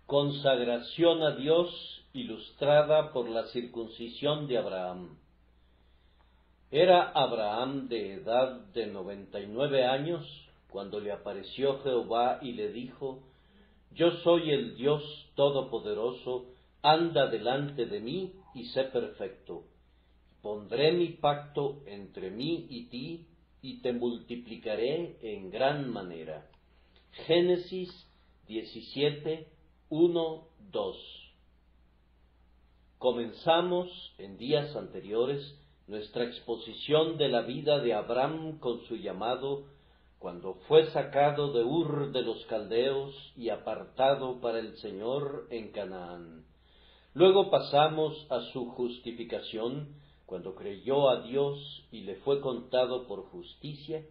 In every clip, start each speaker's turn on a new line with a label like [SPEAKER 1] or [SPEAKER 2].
[SPEAKER 1] Consagración a Dios ilustrada por la circuncisión de Abraham. Era Abraham de edad de 99 años cuando le apareció Jehová y le dijo: Yo soy el Dios Todopoderoso, anda delante de mí y sé perfecto. Pondré mi pacto entre mí y ti, y te multiplicaré en gran manera. Génesis 17, 1, 2. Comenzamos en días anteriores nuestra exposición de la vida de Abraham con su llamado, cuando fue sacado de Ur de los Caldeos y apartado para el Señor en Canaán. Luego pasamos a su justificación, cuando creyó a Dios y le fue contado por justicia,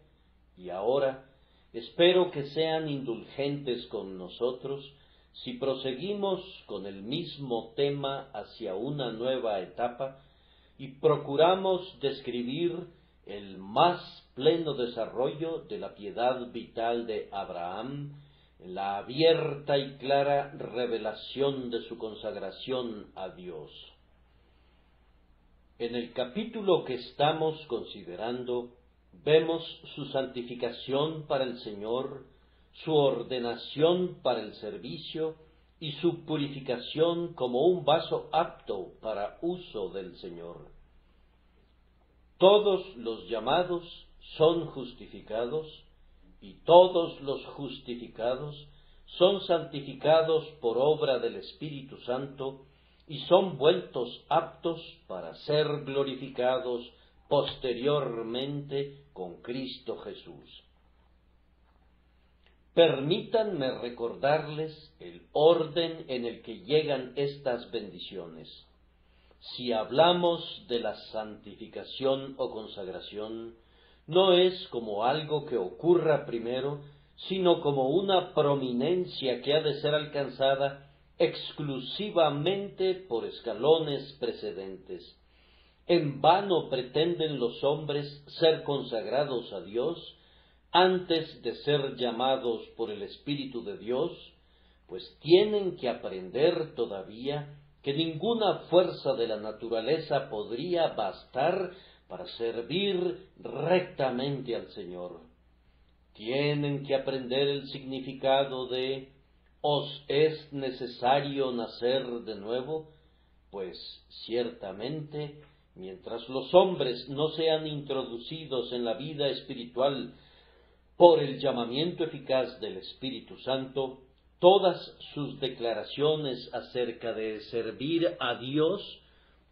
[SPEAKER 1] y ahora espero que sean indulgentes con nosotros si proseguimos con el mismo tema hacia una nueva etapa y procuramos describir el más pleno desarrollo de la piedad vital de Abraham, en la abierta y clara revelación de su consagración a Dios. En el capítulo que estamos considerando, vemos su santificación para el Señor, su ordenación para el servicio y su purificación como un vaso apto para uso del Señor. Todos los llamados son justificados, y todos los justificados son santificados por obra del Espíritu Santo, y son vueltos aptos para ser glorificados posteriormente con Cristo Jesús. Permítanme recordarles el orden en el que llegan estas bendiciones. Si hablamos de la santificación o consagración, no es como algo que ocurra primero, sino como una prominencia que ha de ser alcanzada exclusivamente por escalones precedentes. En vano pretenden los hombres ser consagrados a Dios antes de ser llamados por el Espíritu de Dios, pues tienen que aprender todavía que ninguna fuerza de la naturaleza podría bastar para servir rectamente al Señor. Tienen que aprender el significado de «os es necesario nacer de nuevo», pues ciertamente, mientras los hombres no sean introducidos en la vida espiritual por el llamamiento eficaz del Espíritu Santo, todas sus declaraciones acerca de servir a Dios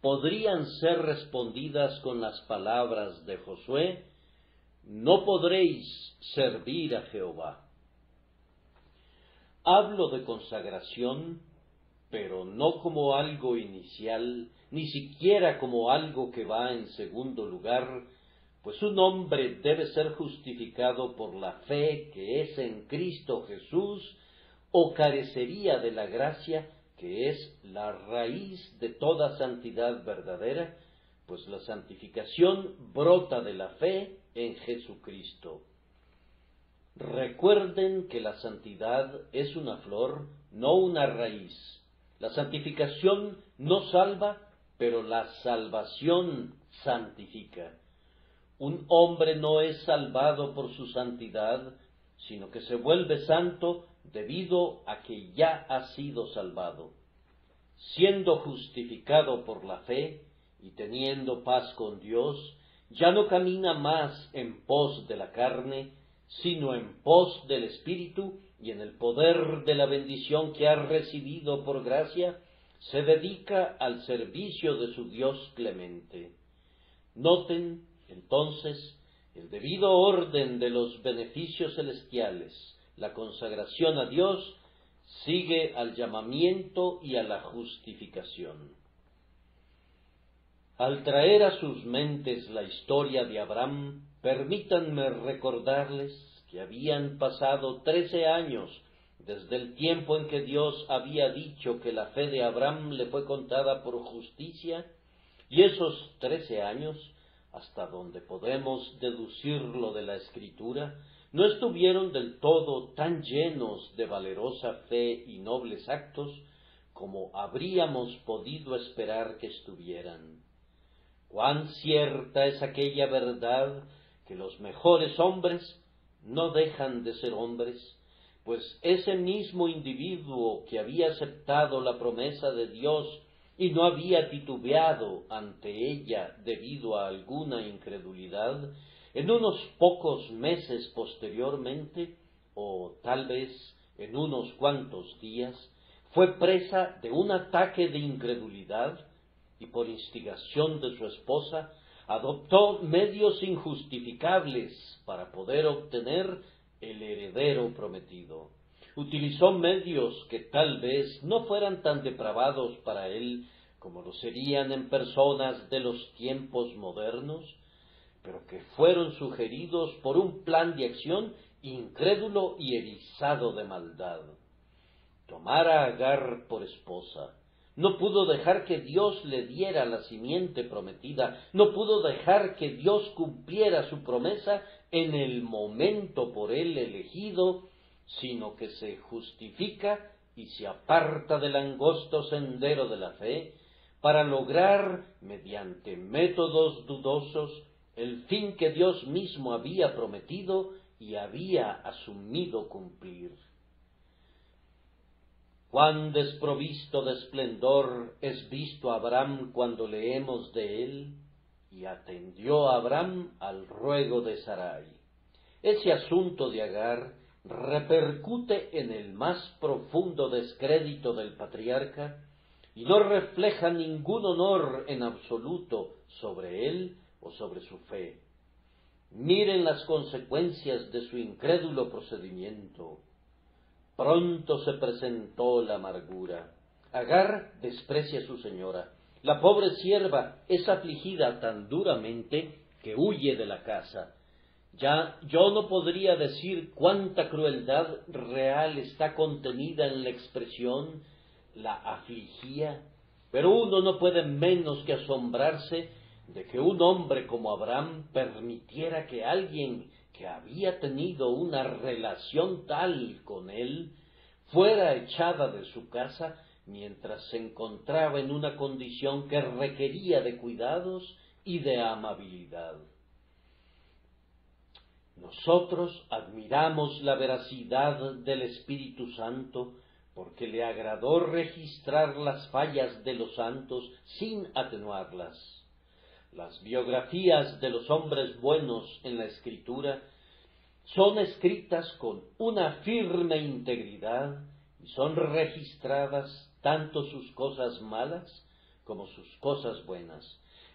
[SPEAKER 1] podrían ser respondidas con las palabras de Josué: «No podréis servir a Jehová». Hablo de consagración, pero no como algo inicial, ni siquiera como algo que va en segundo lugar, pues un hombre debe ser justificado por la fe que es en Cristo Jesús, o carecería de la gracia que es la raíz de toda santidad verdadera, pues la santificación brota de la fe en Jesucristo. Recuerden que la santidad es una flor, no una raíz. La santificación no salva, pero la salvación santifica. Un hombre no es salvado por su santidad, sino que se vuelve santo debido a que ya ha sido salvado. Siendo justificado por la fe y teniendo paz con Dios, ya no camina más en pos de la carne, sino en pos del Espíritu, y en el poder de la bendición que ha recibido por gracia, se dedica al servicio de su Dios clemente. Noten, entonces, el debido orden de los beneficios celestiales. La consagración a Dios sigue al llamamiento y a la justificación. Al traer a sus mentes la historia de Abraham, permítanme recordarles que habían pasado 13 años desde el tiempo en que Dios había dicho que la fe de Abraham le fue contada por justicia, y esos 13 años hasta donde podemos deducirlo de la Escritura, no estuvieron del todo tan llenos de valerosa fe y nobles actos como habríamos podido esperar que estuvieran. Cuán cierta es aquella verdad que los mejores hombres no dejan de ser hombres, pues ese mismo individuo que había aceptado la promesa de Dios y no había titubeado ante ella debido a alguna incredulidad, en unos pocos meses posteriormente, o tal vez en unos cuantos días, fue presa de un ataque de incredulidad y por instigación de su esposa adoptó medios injustificables para poder obtener el heredero prometido. Utilizó medios que tal vez no fueran tan depravados para él como lo serían en personas de los tiempos modernos, pero que fueron sugeridos por un plan de acción incrédulo y erizado de maldad. Tomar a Agar por esposa. No pudo dejar que Dios le diera la simiente prometida, no pudo dejar que Dios cumpliera su promesa en el momento por él elegido, sino que se justifica y se aparta del angosto sendero de la fe para lograr, mediante métodos dudosos, el fin que Dios mismo había prometido y había asumido cumplir. Cuán desprovisto de esplendor es visto Abraham cuando leemos de él, y atendió Abraham al ruego de Sarai. Ese asunto de Agar repercute en el más profundo descrédito del patriarca y no refleja ningún honor en absoluto sobre él o sobre su fe. Miren las consecuencias de su incrédulo procedimiento. Pronto se presentó la amargura. Agar desprecia a su señora. La pobre sierva es afligida tan duramente que huye de la casa. Ya yo no podría decir cuánta crueldad real está contenida en la expresión la afligía, pero uno no puede menos que asombrarse de que un hombre como Abraham permitiera que alguien que había tenido una relación tal con él fuera echada de su casa mientras se encontraba en una condición que requería de cuidados y de amabilidad. Nosotros admiramos la veracidad del Espíritu Santo porque le agradó registrar las fallas de los santos sin atenuarlas. Las biografías de los hombres buenos en la Escritura son escritas con una firme integridad y son registradas tanto sus cosas malas como sus cosas buenas.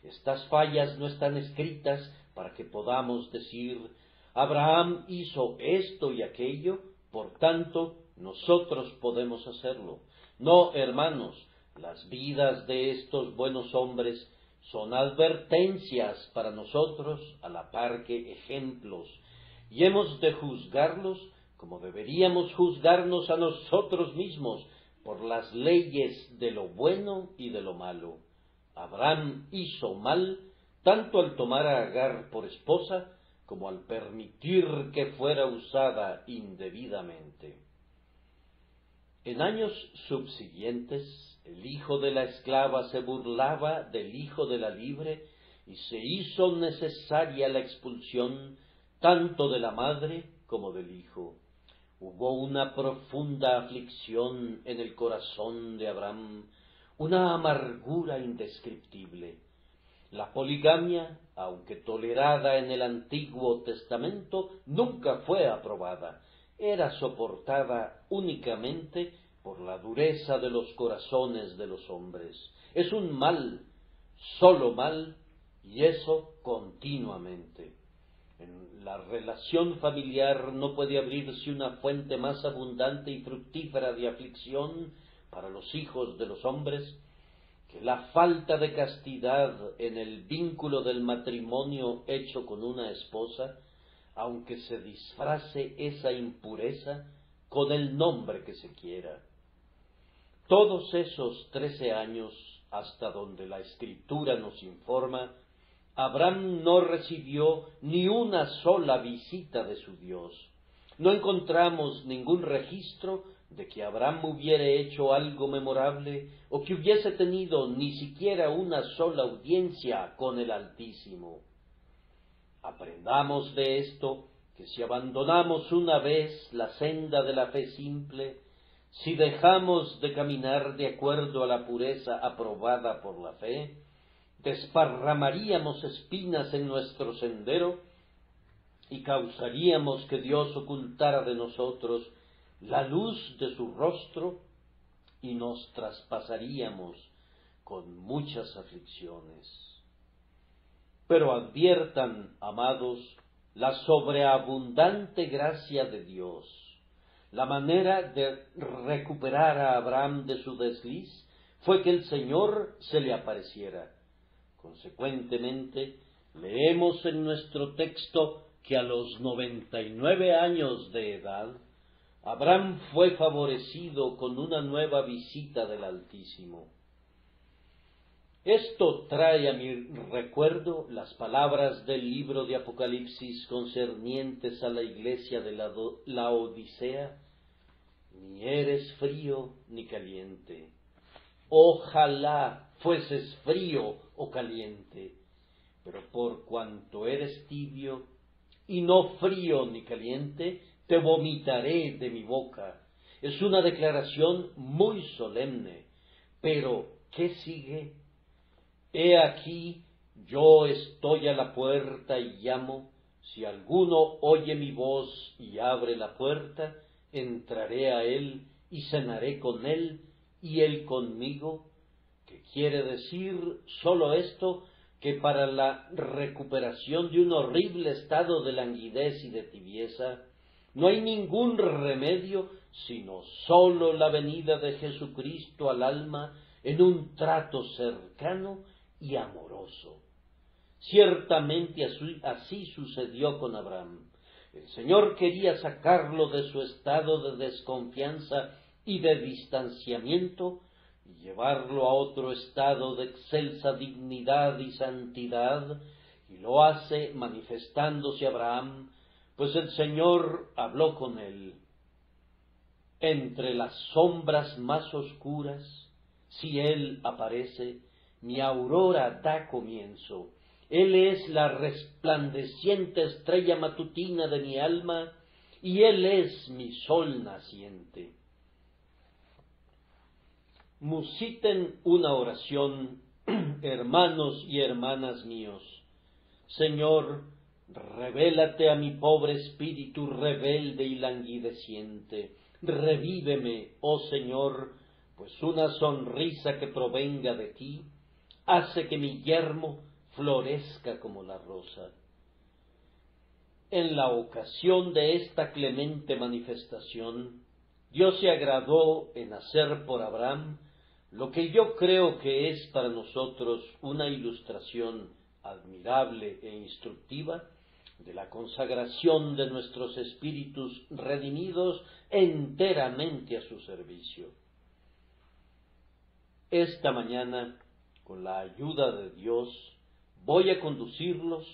[SPEAKER 1] Estas fallas no están escritas para que podamos decir, Abraham hizo esto y aquello, por tanto, nosotros podemos hacerlo. No, hermanos, las vidas de estos buenos hombres son advertencias para nosotros a la par que ejemplos, y hemos de juzgarlos como deberíamos juzgarnos a nosotros mismos por las leyes de lo bueno y de lo malo. Abraham hizo mal tanto al tomar a Agar por esposa como al permitir que fuera usada indebidamente. En años subsiguientes, el hijo de la esclava se burlaba del hijo de la libre y se hizo necesaria la expulsión tanto de la madre como del hijo. Hubo una profunda aflicción en el corazón de Abraham, una amargura indescriptible. La poligamia, aunque tolerada en el Antiguo Testamento, nunca fue aprobada. Era soportada únicamente por la dureza de los corazones de los hombres. Es un mal, solo mal, y eso continuamente. En la relación familiar no puede abrirse una fuente más abundante y fructífera de aflicción para los hijos de los hombres que la falta de castidad en el vínculo del matrimonio hecho con una esposa, aunque se disfrace esa impureza con el nombre que se quiera. Todos esos 13 años, hasta donde la Escritura nos informa, Abraham no recibió ni una sola visita de su Dios. No encontramos ningún registro de que Abraham hubiera hecho algo memorable o que hubiese tenido ni siquiera una sola audiencia con el Altísimo. Aprendamos de esto que si abandonamos una vez la senda de la fe simple, si dejamos de caminar de acuerdo a la pureza aprobada por la fe, desparramaríamos espinas en nuestro sendero y causaríamos que Dios ocultara de nosotros la luz de su rostro y nos traspasaríamos con muchas aflicciones. Pero adviertan, amados, la sobreabundante gracia de Dios. La manera de recuperar a Abraham de su desliz fue que el Señor se le apareciera. Consecuentemente, leemos en nuestro texto que a los 99 años de edad, Abraham fue favorecido con una nueva visita del Altísimo. Esto trae a mi recuerdo las palabras del libro de Apocalipsis concernientes a la iglesia de la Odisea: ni eres frío ni caliente. Ojalá fueses frío o caliente, pero por cuanto eres tibio y no frío ni caliente, te vomitaré de mi boca. Es una declaración muy solemne, pero ¿qué sigue? He aquí, yo estoy a la puerta y llamo. Si alguno oye mi voz y abre la puerta, entraré a él y cenaré con él y él conmigo. ¿Qué quiere decir sólo esto? Que para la recuperación de un horrible estado de languidez y de tibieza, no hay ningún remedio sino sólo la venida de Jesucristo al alma en un trato cercano y amoroso. Ciertamente así sucedió con Abraham. El Señor quería sacarlo de su estado de desconfianza y de distanciamiento y llevarlo a otro estado de excelsa dignidad y santidad, y lo hace manifestándose a Abraham, pues el Señor habló con él. Entre las sombras más oscuras, si Él aparece, mi aurora da comienzo. Él es la resplandeciente estrella matutina de mi alma, y Él es mi sol naciente. Musiten una oración, hermanos y hermanas míos. Señor, revélate a mi pobre espíritu rebelde y languideciente. Revíveme, oh Señor, pues una sonrisa que provenga de ti hace que mi yermo florezca como la rosa. En la ocasión de esta clemente manifestación, Dios se agradó en hacer por Abraham lo que yo creo que es para nosotros una ilustración admirable e instructiva de la consagración de nuestros espíritus redimidos enteramente a su servicio. Esta mañana, con la ayuda de Dios, voy a conducirlos,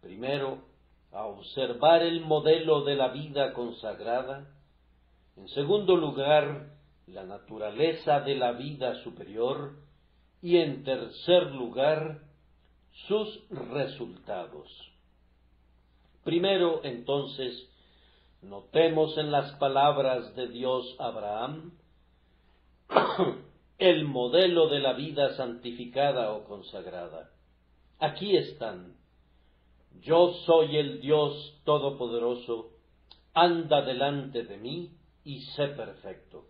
[SPEAKER 1] primero, a observar el modelo de la vida consagrada, en segundo lugar, la naturaleza de la vida superior, y en tercer lugar, sus resultados. Primero, entonces, notemos en las palabras de Dios a Abraham el modelo de la vida santificada o consagrada. Aquí están: yo soy el Dios Todopoderoso, anda delante de mí y sé perfecto.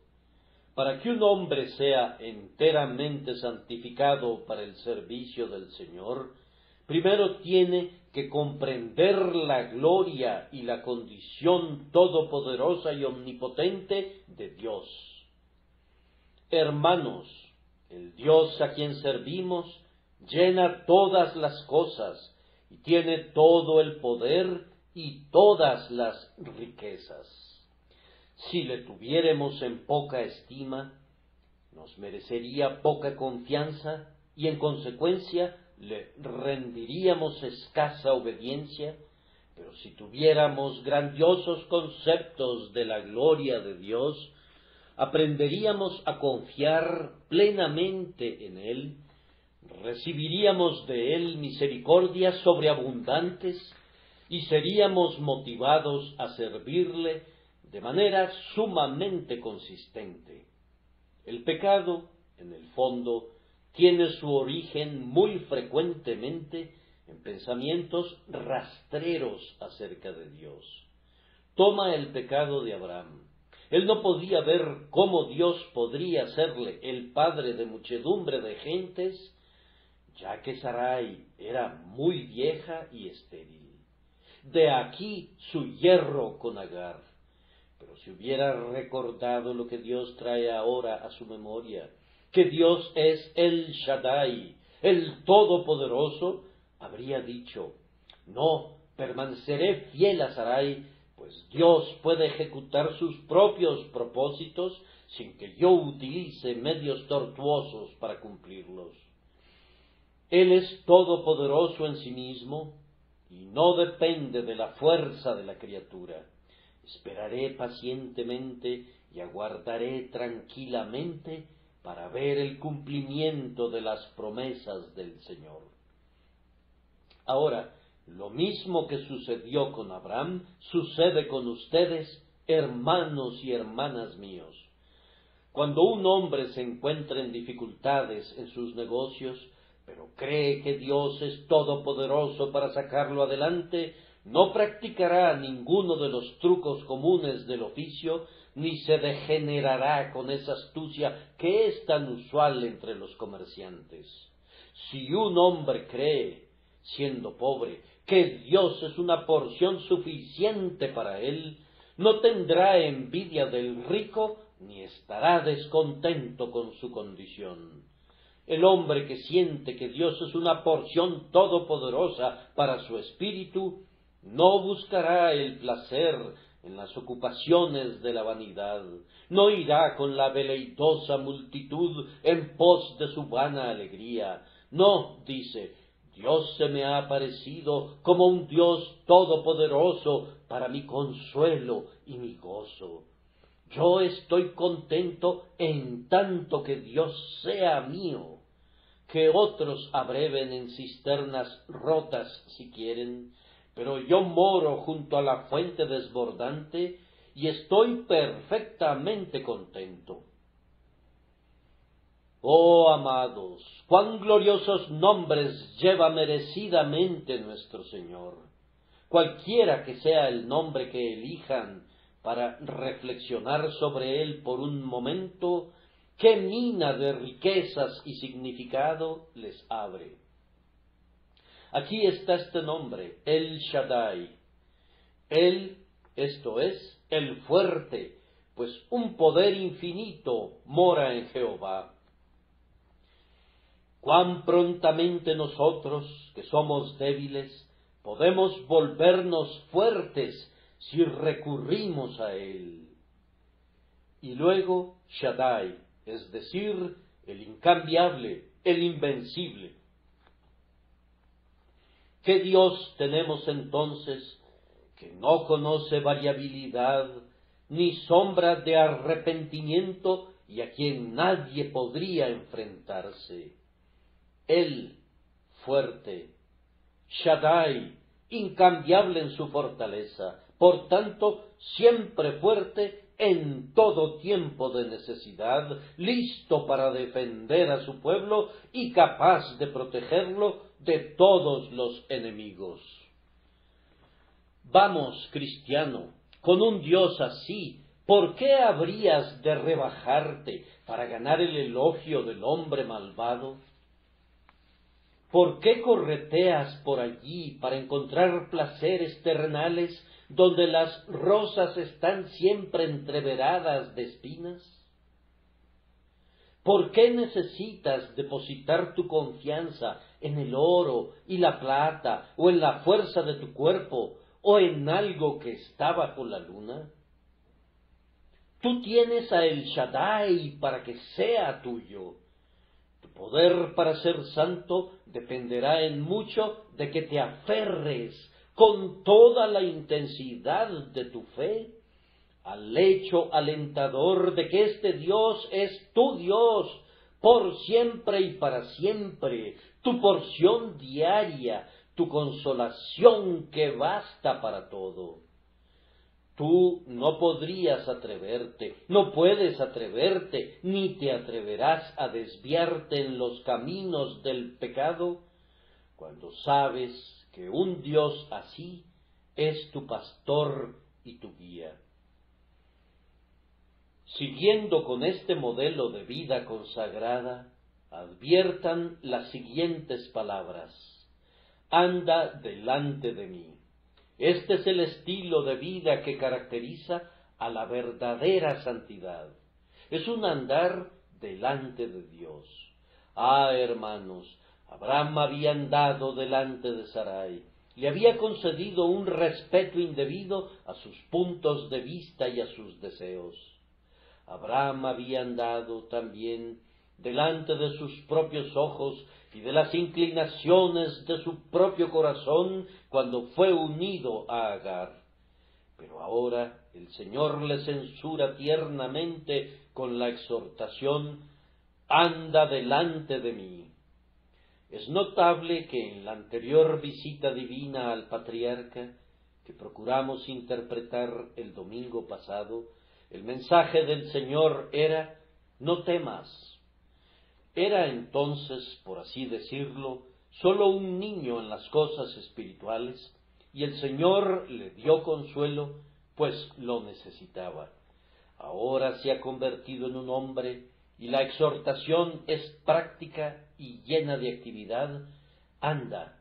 [SPEAKER 1] Para que un hombre sea enteramente santificado para el servicio del Señor, primero tiene que comprender la gloria y la condición todopoderosa y omnipotente de Dios. Hermanos, el Dios a quien servimos llena todas las cosas y tiene todo el poder y todas las riquezas. Si le tuviéramos en poca estima, nos merecería poca confianza y en consecuencia le rendiríamos escasa obediencia, pero si tuviéramos grandiosos conceptos de la gloria de Dios, aprenderíamos a confiar plenamente en Él, recibiríamos de Él misericordias sobreabundantes y seríamos motivados a servirle de manera sumamente consistente. El pecado, en el fondo, tiene su origen muy frecuentemente en pensamientos rastreros acerca de Dios. Toma el pecado de Abraham. Él no podía ver cómo Dios podría serle el padre de muchedumbre de gentes, ya que Sarai era muy vieja y estéril. De aquí su yerro con Agar. Pero si hubiera recordado lo que Dios trae ahora a su memoria, que Dios es el Shaddai, el Todopoderoso, habría dicho: no, permaneceré fiel a Sarai, pues Dios puede ejecutar sus propios propósitos sin que yo utilice medios tortuosos para cumplirlos. Él es todopoderoso en sí mismo y no depende de la fuerza de la criatura. Esperaré pacientemente y aguardaré tranquilamente para ver el cumplimiento de las promesas del Señor. Ahora, lo mismo que sucedió con Abraham, sucede con ustedes, hermanos y hermanas míos. Cuando un hombre se encuentra en dificultades en sus negocios, pero cree que Dios es todopoderoso para sacarlo adelante, no practicará ninguno de los trucos comunes del oficio, ni se degenerará con esa astucia que es tan usual entre los comerciantes. Si un hombre cree, siendo pobre, que Dios es una porción suficiente para él, no tendrá envidia del rico, ni estará descontento con su condición. El hombre que siente que Dios es una porción todopoderosa para su espíritu, no buscará el placer en las ocupaciones de la vanidad, no irá con la veleitosa multitud en pos de su vana alegría. No, dice: Dios se me ha aparecido como un Dios todopoderoso para mi consuelo y mi gozo. Yo estoy contento en tanto que Dios sea mío. Que otros abreven en cisternas rotas si quieren, pero yo moro junto a la fuente desbordante y estoy perfectamente contento. Oh amados, cuán gloriosos nombres lleva merecidamente nuestro Señor. Cualquiera que sea el nombre que elijan para reflexionar sobre él por un momento, qué mina de riquezas y significado les abre. Aquí está este nombre, el Shaddai. Él, esto es, el fuerte, pues un poder infinito mora en Jehová. Cuán prontamente nosotros, que somos débiles, podemos volvernos fuertes si recurrimos a él. Y luego Shaddai, es decir, el incambiable, el invencible. ¿Qué Dios tenemos entonces que no conoce variabilidad ni sombra de arrepentimiento y a quien nadie podría enfrentarse? Él, fuerte, Shaddai, incambiable en su fortaleza, por tanto, siempre fuerte en todo tiempo de necesidad, listo para defender a su pueblo y capaz de protegerlo de todos los enemigos. Vamos, cristiano, con un Dios así, ¿por qué habrías de rebajarte para ganar el elogio del hombre malvado? ¿Por qué correteas por allí para encontrar placeres terrenales donde las rosas están siempre entreveradas de espinas? ¿Por qué necesitas depositar tu confianza en el oro y la plata, o en la fuerza de tu cuerpo, o en algo que está bajo la luna? Tú tienes a El Shaddai para que sea tuyo. Tu poder para ser santo dependerá en mucho de que te aferres con toda la intensidad de tu fe al hecho alentador de que este Dios es tu Dios por siempre y para siempre, tu porción diaria, tu consolación que basta para todo. Tú no podrías atreverte, no puedes atreverte, ni te atreverás a desviarte en los caminos del pecado, cuando sabes que un Dios así es tu pastor y tu guía. Siguiendo con este modelo de vida consagrada, adviertan las siguientes palabras: anda delante de mí. Este es el estilo de vida que caracteriza a la verdadera santidad. Es un andar delante de Dios. Ah, hermanos, Abraham había andado delante de Sarai. Le había concedido un respeto indebido a sus puntos de vista y a sus deseos. Abraham había andado también delante de sus propios ojos y de las inclinaciones de su propio corazón cuando fue unido a Agar. Pero ahora el Señor le censura tiernamente con la exhortación: anda delante de mí. Es notable que en la anterior visita divina al patriarca, que procuramos interpretar el domingo pasado, el mensaje del Señor era: no temas. Era entonces, por así decirlo, sólo un niño en las cosas espirituales, y el Señor le dio consuelo, pues lo necesitaba. Ahora se ha convertido en un hombre, y la exhortación es práctica y llena de actividad. Anda.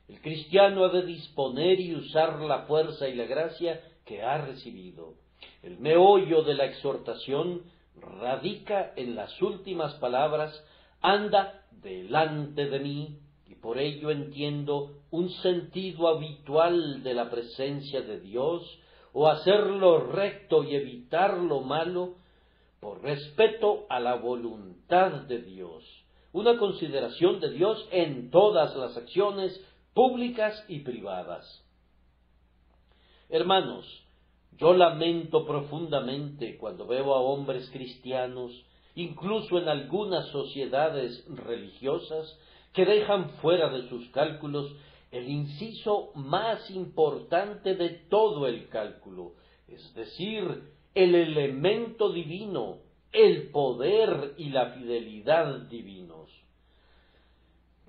[SPEAKER 1] El cristiano ha de disponer y usar la fuerza y la gracia que ha recibido. El meollo de la exhortación radica en las últimas palabras: anda delante de mí, y por ello entiendo un sentido habitual de la presencia de Dios, o hacer lo recto y evitar lo malo, por respeto a la voluntad de Dios, una consideración de Dios en todas las acciones públicas y privadas. Hermanos, yo lamento profundamente cuando veo a hombres cristianos, incluso en algunas sociedades religiosas, que dejan fuera de sus cálculos el inciso más importante de todo el cálculo, es decir, el elemento divino, el poder y la fidelidad divinos.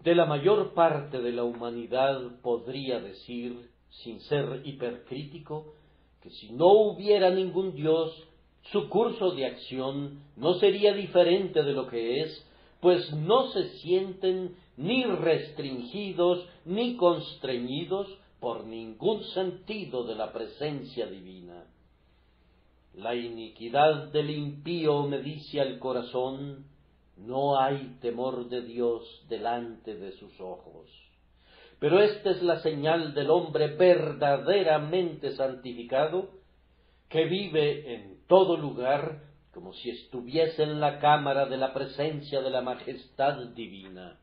[SPEAKER 1] De la mayor parte de la humanidad podría decir, sin ser hipercrítico, que si no hubiera ningún Dios, su curso de acción no sería diferente de lo que es, pues no se sienten ni restringidos ni constreñidos por ningún sentido de la presencia divina. La iniquidad del impío me dice al corazón: no hay temor de Dios delante de sus ojos. Pero esta es la señal del hombre verdaderamente santificado, que vive en todo lugar como si estuviese en la cámara de la presencia de la majestad divina.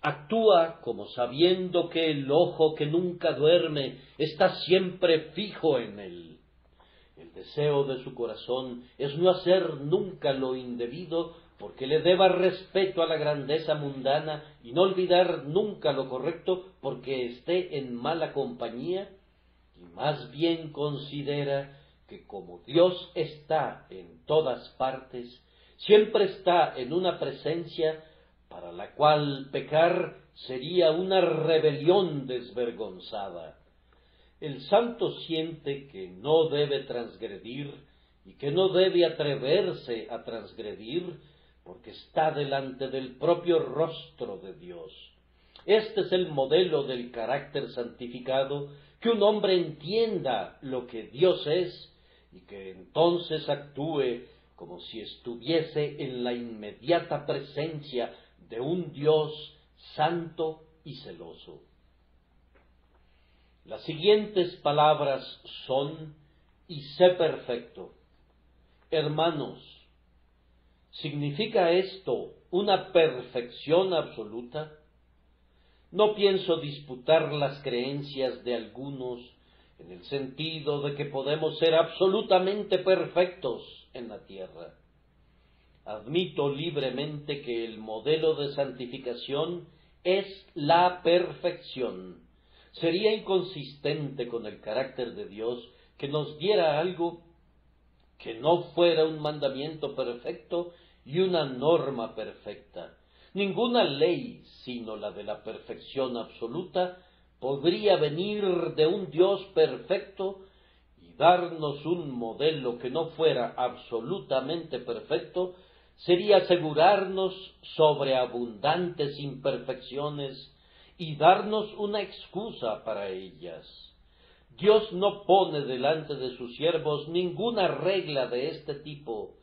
[SPEAKER 1] Actúa como sabiendo que el ojo que nunca duerme está siempre fijo en él. El deseo de su corazón es no hacer nunca lo indebido, porque le deba respeto a la grandeza mundana, y no olvidar nunca lo correcto porque esté en mala compañía, y más bien considera que como Dios está en todas partes, siempre está en una presencia para la cual pecar sería una rebelión desvergonzada. El santo siente que no debe transgredir y que no debe atreverse a transgredir, porque está delante del propio rostro de Dios. Este es el modelo del carácter santificado, que un hombre entienda lo que Dios es y que entonces actúe como si estuviese en la inmediata presencia de un Dios santo y celoso. Las siguientes palabras son: y sé perfecto. Hermanos, ¿significa esto una perfección absoluta? No pienso disputar las creencias de algunos en el sentido de que podemos ser absolutamente perfectos en la tierra. Admito libremente que el modelo de santificación es la perfección. Sería inconsistente con el carácter de Dios que nos diera algo que no fuera un mandamiento perfecto y una norma perfecta. Ninguna ley, sino la de la perfección absoluta, podría venir de un Dios perfecto y darnos un modelo que no fuera absolutamente perfecto. Sería asegurarnos sobreabundantes imperfecciones y darnos una excusa para ellas. Dios no pone delante de sus siervos ninguna regla de este tipo.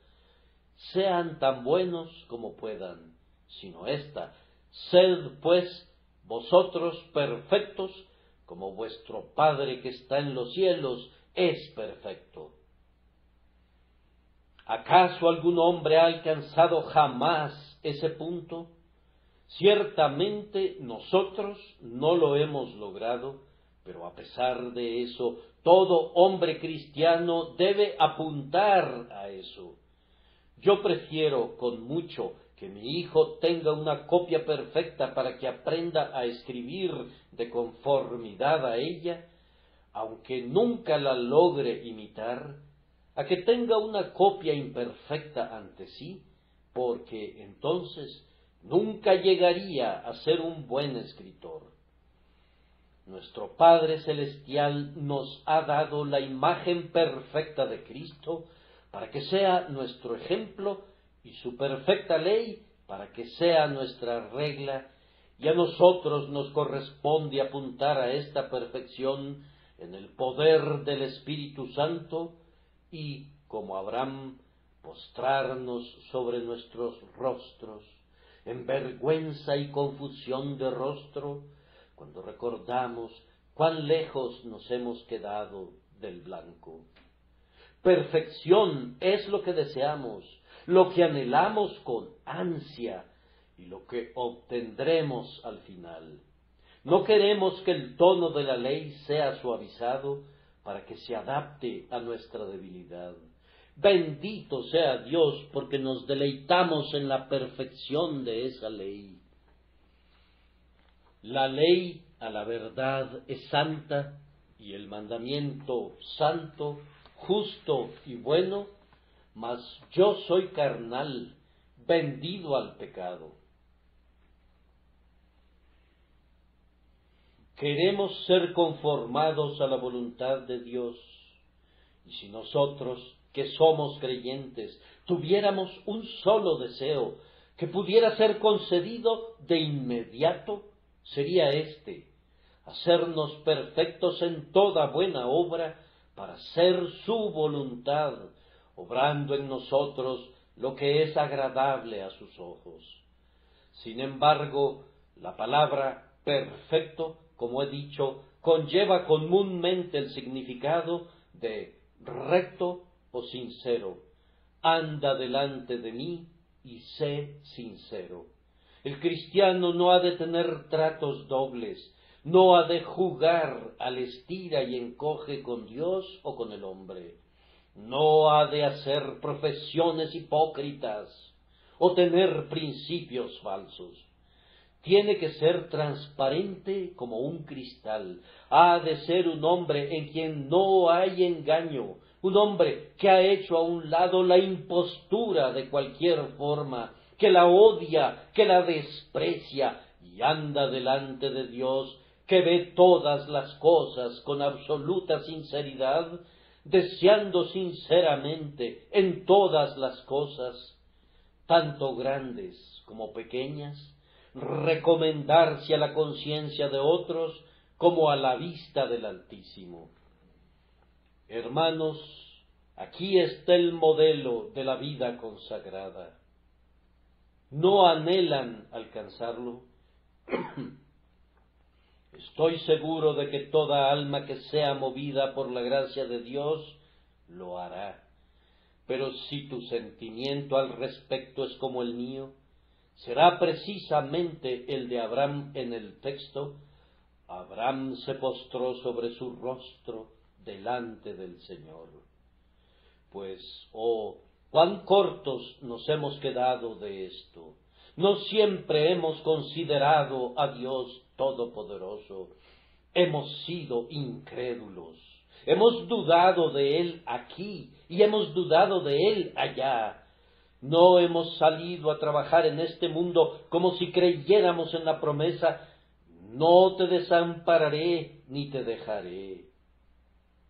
[SPEAKER 1] Sean tan buenos como puedan, sino esta: sed pues vosotros perfectos, como vuestro Padre que está en los cielos es perfecto. ¿Acaso algún hombre ha alcanzado jamás ese punto? Ciertamente nosotros no lo hemos logrado, pero a pesar de eso, todo hombre cristiano debe apuntar a eso. Yo prefiero con mucho que mi hijo tenga una copia perfecta para que aprenda a escribir de conformidad a ella, aunque nunca la logre imitar, a que tenga una copia imperfecta ante sí, porque entonces nunca llegaría a ser un buen escritor. Nuestro Padre Celestial nos ha dado la imagen perfecta de Cristo para que sea nuestro ejemplo y su perfecta ley para que sea nuestra regla, y a nosotros nos corresponde apuntar a esta perfección en el poder del Espíritu Santo y, como Abraham, postrarnos sobre nuestros rostros, en vergüenza y confusión de rostro, cuando recordamos cuán lejos nos hemos quedado del blanco. Perfección es lo que deseamos, lo que anhelamos con ansia y lo que obtendremos al final. No queremos que el tono de la ley sea suavizado para que se adapte a nuestra debilidad. Bendito sea Dios porque nos deleitamos en la perfección de esa ley. La ley, a la verdad, es santa, y el mandamiento santo, justo y bueno, mas yo soy carnal, vendido al pecado. Queremos ser conformados a la voluntad de Dios, y si nosotros, que somos creyentes, tuviéramos un solo deseo que pudiera ser concedido de inmediato, sería este: hacernos perfectos en toda buena obra para hacer su voluntad, obrando en nosotros lo que es agradable a sus ojos. Sin embargo, la palabra perfecto, como he dicho, conlleva comúnmente el significado de recto o sincero. Anda delante de mí y sé sincero. El cristiano no ha de tener tratos dobles, no ha de jugar al estira y encoge con Dios o con el hombre, no ha de hacer profesiones hipócritas o tener principios falsos. Tiene que ser transparente como un cristal, ha de ser un hombre en quien no hay engaño, un hombre que ha hecho a un lado la impostura de cualquier forma, que la odia, que la desprecia y anda delante de Dios, que ve todas las cosas con absoluta sinceridad, deseando sinceramente en todas las cosas, tanto grandes como pequeñas, recomendarse a la conciencia de otros como a la vista del Altísimo. Hermanos, aquí está el modelo de la vida consagrada. ¿No anhelan alcanzarlo? Estoy seguro de que toda alma que sea movida por la gracia de Dios lo hará. Pero si tu sentimiento al respecto es como el mío, será precisamente el de Abraham en el texto. Abraham se postró sobre su rostro delante del Señor. Pues, cuán cortos nos hemos quedado de esto. No siempre hemos considerado a Dios Todopoderoso. Hemos sido incrédulos. Hemos dudado de Él aquí y hemos dudado de Él allá. No hemos salido a trabajar en este mundo como si creyéramos en la promesa: no te desampararé ni te dejaré.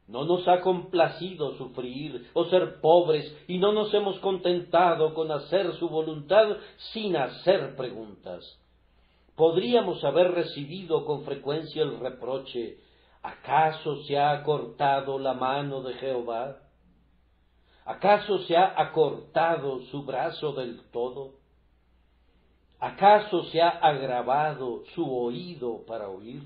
[SPEAKER 1] No nos ha complacido sufrir o ser pobres, y no nos hemos contentado con hacer su voluntad sin hacer preguntas. Podríamos haber recibido con frecuencia el reproche: ¿acaso se ha acortado la mano de Jehová? ¿Acaso se ha acortado su brazo del todo? ¿Acaso se ha agravado su oído para oír?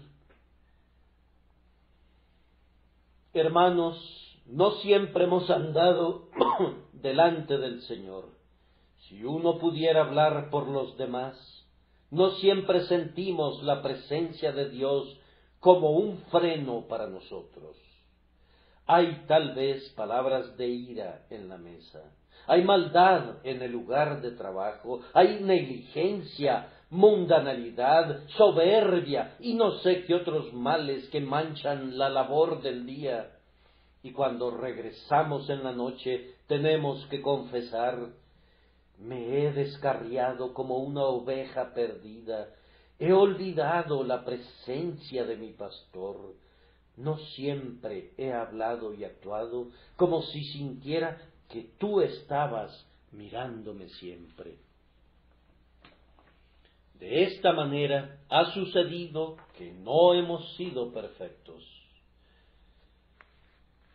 [SPEAKER 1] Hermanos, no siempre hemos andado delante del Señor. Si uno pudiera hablar por los demás, no siempre sentimos la presencia de Dios como un freno para nosotros. Hay tal vez palabras de ira en la mesa, hay maldad en el lugar de trabajo, hay negligencia, mundanalidad, soberbia y no sé qué otros males que manchan la labor del día. Y cuando regresamos en la noche tenemos que confesar: me he descarriado como una oveja perdida, he olvidado la presencia de mi pastor. No siempre he hablado y actuado como si sintiera que tú estabas mirándome siempre. De esta manera ha sucedido que no hemos sido perfectos.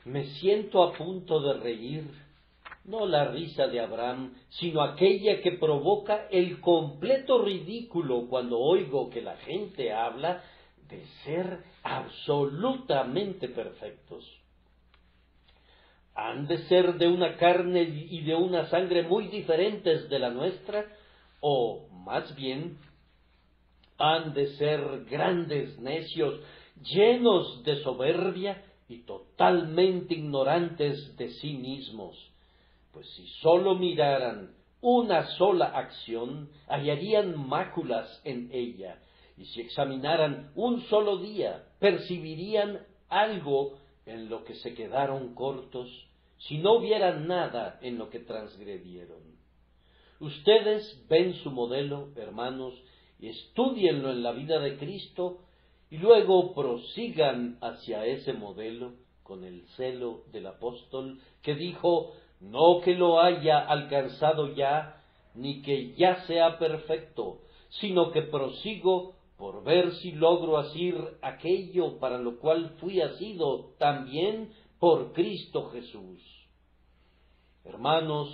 [SPEAKER 1] Me siento a punto de reír, no la risa de Abraham, sino aquella que provoca el completo ridículo cuando oigo que la gente habla de ser absolutamente perfectos. ¿Han de ser de una carne y de una sangre muy diferentes de la nuestra? O, más bien, han de ser grandes necios, llenos de soberbia y totalmente ignorantes de sí mismos. Pues si sólo miraran una sola acción, hallarían máculas en ella, y si examinaran un solo día, percibirían algo en lo que se quedaron cortos, si no vieran nada en lo que transgredieron. Ustedes ven su modelo, hermanos, y estúdienlo en la vida de Cristo, y luego prosigan hacia ese modelo con el celo del apóstol que dijo: no que lo haya alcanzado ya, ni que ya sea perfecto, sino que prosigo por ver si logro asir aquello para lo cual fui asido también por Cristo Jesús. Hermanos,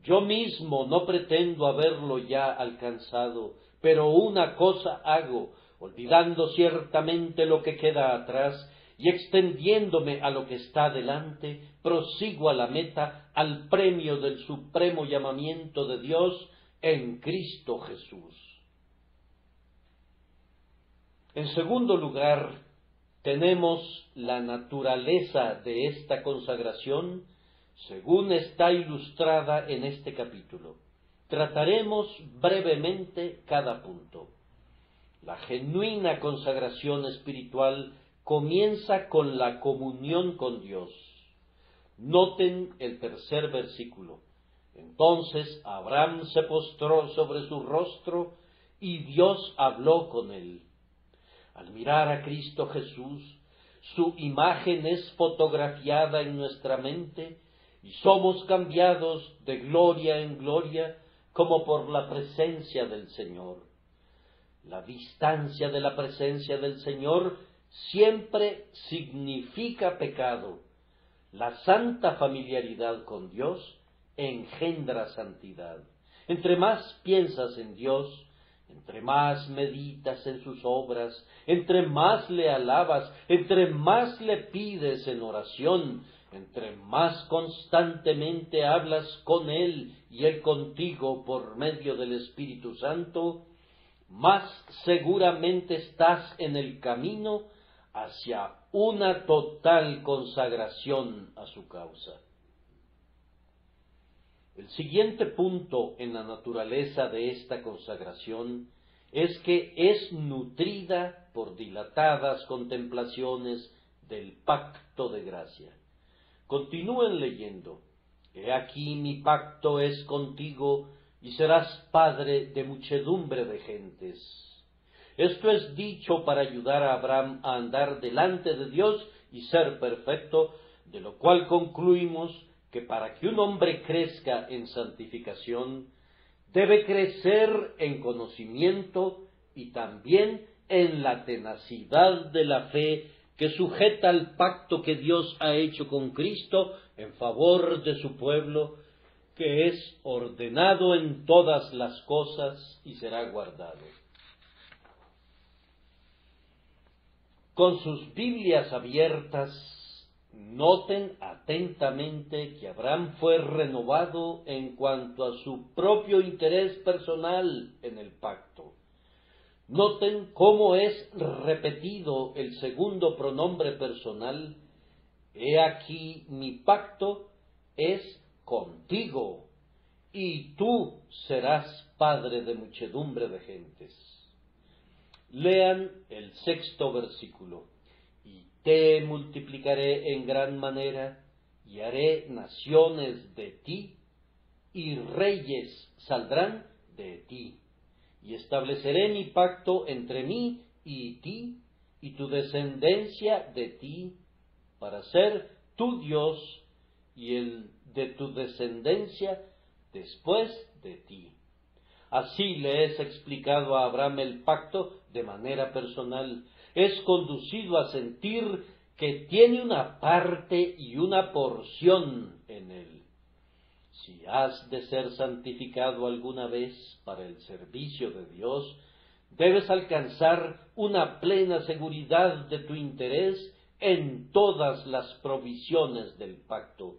[SPEAKER 1] yo mismo no pretendo haberlo ya alcanzado, pero una cosa hago, olvidando ciertamente lo que queda atrás y extendiéndome a lo que está delante, prosigo a la meta, al premio del supremo llamamiento de Dios en Cristo Jesús. En segundo lugar, tenemos la naturaleza de esta consagración, según está ilustrada en este capítulo. Trataremos brevemente cada punto. La genuina consagración espiritual comienza con la comunión con Dios. Noten el tercer versículo. Entonces Abraham se postró sobre su rostro y Dios habló con él. Al mirar a Cristo Jesús, su imagen es fotografiada en nuestra mente y somos cambiados de gloria en gloria como por la presencia del Señor. La distancia de la presencia del Señor siempre significa pecado. La santa familiaridad con Dios engendra santidad. Entre más piensas en Dios, entre más meditas en sus obras, entre más le alabas, entre más le pides en oración, entre más constantemente hablas con Él y Él contigo por medio del Espíritu Santo, más seguramente estás en el camino hacia una total consagración a su causa. El siguiente punto en la naturaleza de esta consagración es que es nutrida por dilatadas contemplaciones del pacto de gracia. Continúen leyendo. He aquí mi pacto es contigo y serás padre de muchedumbre de gentes. Esto es dicho para ayudar a Abraham a andar delante de Dios y ser perfecto, de lo cual concluimos que para que un hombre crezca en santificación, debe crecer en conocimiento y también en la tenacidad de la fe que sujeta al pacto que Dios ha hecho con Cristo en favor de su pueblo, que es ordenado en todas las cosas y será guardado. Con sus Biblias abiertas, noten atentamente que Abraham fue renovado en cuanto a su propio interés personal en el pacto. Noten cómo es repetido el segundo pronombre personal. He aquí mi pacto es contigo, y tú serás padre de muchedumbre de gentes. Lean el 6º versículo. Y te multiplicaré en gran manera, y haré naciones de ti, y reyes saldrán de ti. Y estableceré mi pacto entre mí y ti, y tu descendencia de ti, para ser tu Dios, y el de tu descendencia después de ti. Así le es explicado a Abraham el pacto de manera personal. Es conducido a sentir que tiene una parte y una porción en él. Si has de ser santificado alguna vez para el servicio de Dios, debes alcanzar una plena seguridad de tu interés en todas las provisiones del pacto.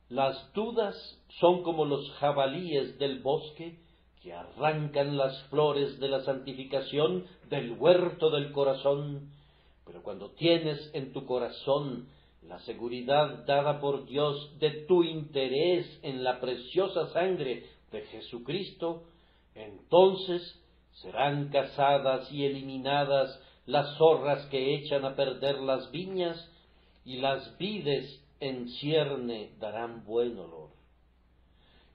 [SPEAKER 1] Las dudas son como los jabalíes del bosque que arrancan las flores de la santificación del huerto del corazón, pero cuando tienes en tu corazón la seguridad dada por Dios de tu interés en la preciosa sangre de Jesucristo, entonces serán cazadas y eliminadas las zorras que echan a perder las viñas, y las vides en cierne darán buen olor.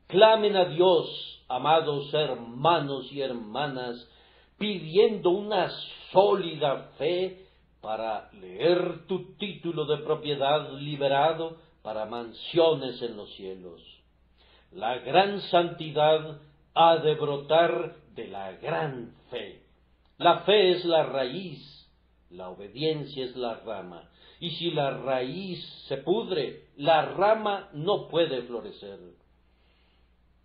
[SPEAKER 1] Clamen a Dios, amados hermanos y hermanas, pidiendo una sólida fe para leer tu título de propiedad liberado para mansiones en los cielos. La gran santidad ha de brotar de la gran fe. La fe es la raíz, la obediencia es la rama, y si la raíz se pudre, la rama no puede florecer.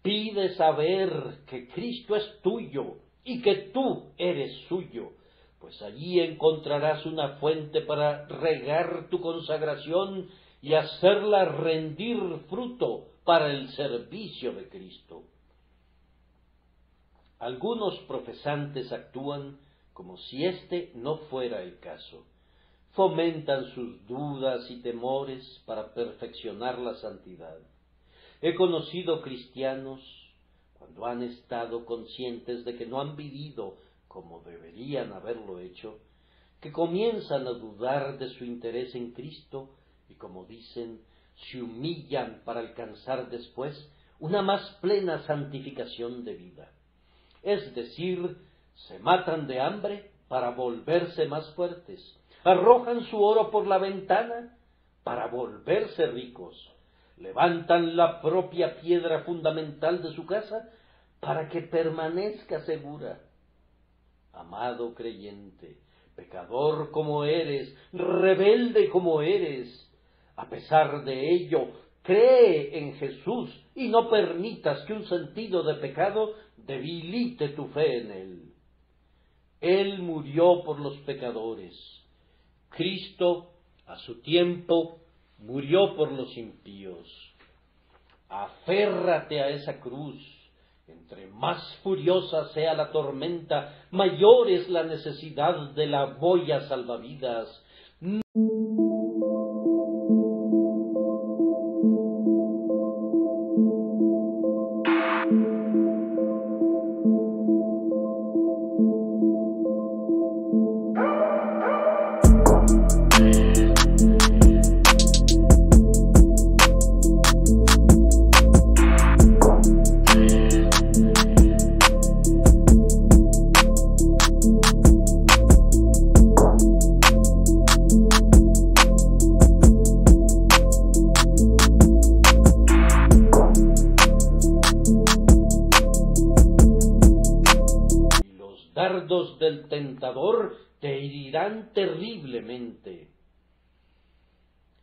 [SPEAKER 1] Pide saber que Cristo es tuyo y que tú eres suyo, pues allí encontrarás una fuente para regar tu consagración y hacerla rendir fruto para el servicio de Cristo. Algunos profesantes actúan como si este no fuera el caso. Fomentan sus dudas y temores para perfeccionar la santidad. He conocido cristianos, cuando han estado conscientes de que no han vivido como deberían haberlo hecho, que comienzan a dudar de su interés en Cristo y, como dicen, se humillan para alcanzar después una más plena santificación de vida. Es decir, se matan de hambre para volverse más fuertes, arrojan su oro por la ventana para volverse ricos, levantan la propia piedra fundamental de su casa para que permanezca segura. Amado creyente, pecador como eres, rebelde como eres, a pesar de ello, cree en Jesús y no permitas que un sentido de pecado debilite tu fe en Él. Él murió por los pecadores. Cristo, a su tiempo, murió por los impíos. Aférrate a esa cruz. Entre más furiosa sea la tormenta, mayor es la necesidad de la boya salvavidas. Dardos del tentador te herirán terriblemente.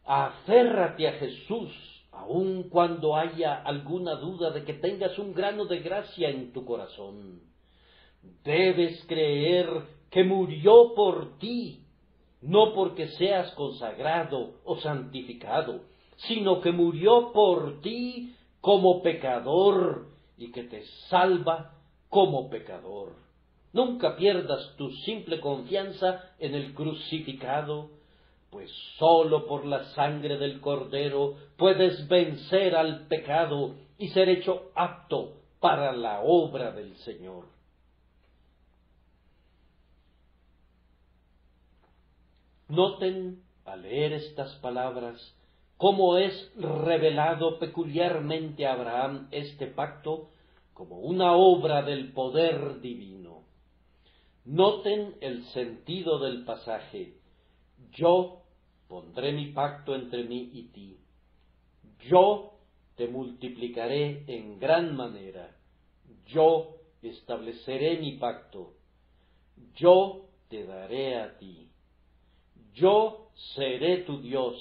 [SPEAKER 1] Aférrate a Jesús, aun cuando haya alguna duda de que tengas un grano de gracia en tu corazón. Debes creer que murió por ti, no porque seas consagrado o santificado, sino que murió por ti como pecador y que te salva como pecador. Nunca pierdas tu simple confianza en el crucificado, pues sólo por la sangre del Cordero puedes vencer al pecado y ser hecho apto para la obra del Señor. Noten, al leer estas palabras, cómo es revelado peculiarmente a Abraham este pacto como una obra del poder divino. Noten el sentido del pasaje. Yo pondré mi pacto entre mí y ti. Yo te multiplicaré en gran manera. Yo estableceré mi pacto. Yo te daré a ti. Yo seré tu Dios,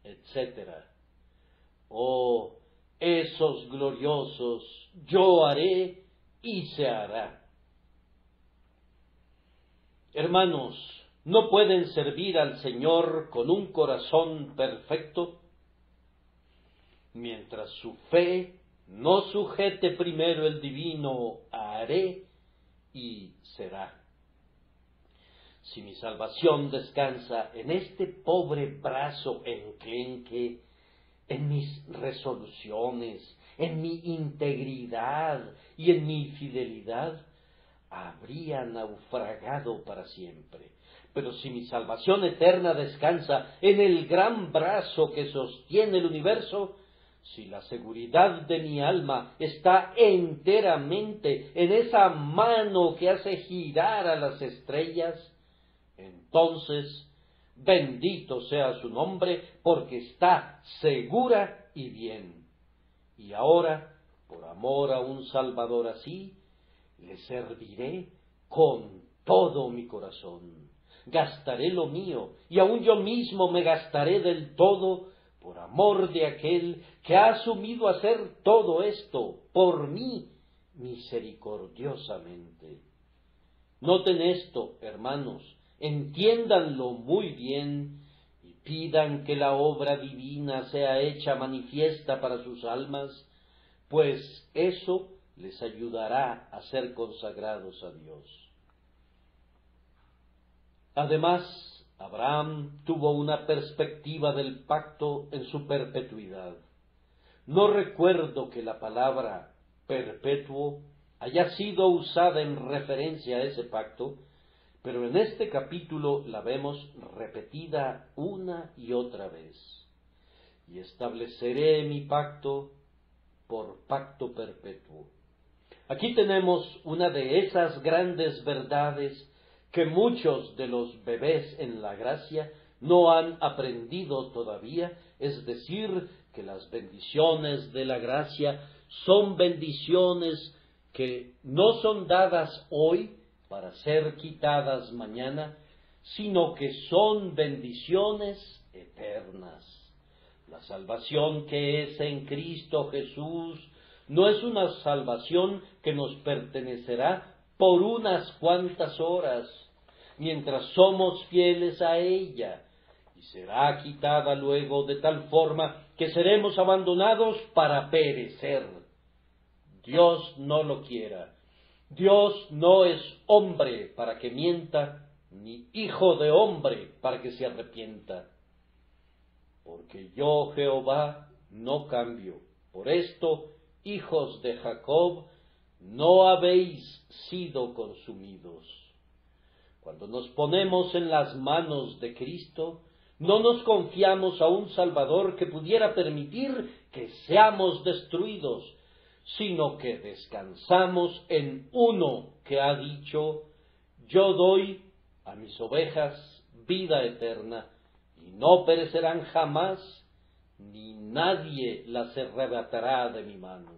[SPEAKER 1] etc. Oh, esos gloriosos, yo haré y se hará. Hermanos, ¿no pueden servir al Señor con un corazón perfecto? Mientras su fe no sujete primero el divino haré y será. Si mi salvación descansa en este pobre brazo enclenque, en mis resoluciones, en mi integridad y en mi fidelidad, habría naufragado para siempre. Pero si mi salvación eterna descansa en el gran brazo que sostiene el universo, si la seguridad de mi alma está enteramente en esa mano que hace girar a las estrellas, entonces bendito sea su nombre, porque está segura y bien. Y ahora, por amor a un Salvador así, le serviré con todo mi corazón. Gastaré lo mío, y aun yo mismo me gastaré del todo, por amor de aquel que ha asumido hacer todo esto por mí misericordiosamente. Noten esto, hermanos, entiéndanlo muy bien y pidan que la obra divina sea hecha manifiesta para sus almas, pues eso les ayudará a ser consagrados a Dios. Además, Abraham tuvo una perspectiva del pacto en su perpetuidad. No recuerdo que la palabra perpetuo haya sido usada en referencia a ese pacto, pero en este capítulo la vemos repetida una y otra vez. Y estableceré mi pacto por pacto perpetuo. Aquí tenemos una de esas grandes verdades que muchos de los bebés en la gracia no han aprendido todavía, es decir, que las bendiciones de la gracia son bendiciones que no son dadas hoy para ser quitadas mañana, sino que son bendiciones eternas. La salvación que es en Cristo Jesús no es una salvación que nos pertenecerá por unas cuantas horas, mientras somos fieles a ella, y será quitada luego de tal forma que seremos abandonados para perecer. Dios no lo quiera. Dios no es hombre para que mienta, ni hijo de hombre para que se arrepienta. Porque yo, Jehová, no cambio. Por esto, hijos de Jacob, no habéis sido consumidos. Cuando nos ponemos en las manos de Cristo, no nos confiamos a un Salvador que pudiera permitir que seamos destruidos, sino que descansamos en uno que ha dicho: yo doy a mis ovejas vida eterna, y no perecerán jamás, ni nadie las arrebatará de mi mano.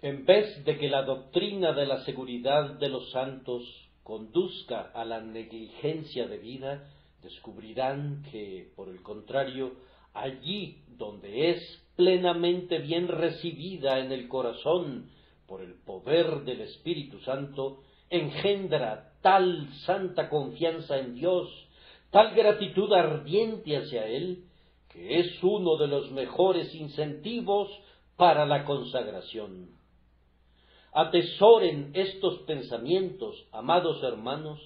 [SPEAKER 1] En vez de que la doctrina de la seguridad de los santos conduzca a la negligencia de vida, descubrirán que, por el contrario, allí donde es plenamente bien recibida en el corazón por el poder del Espíritu Santo, engendra tal santa confianza en Dios, tal gratitud ardiente hacia Él, que es uno de los mejores incentivos para la consagración. Atesoren estos pensamientos, amados hermanos,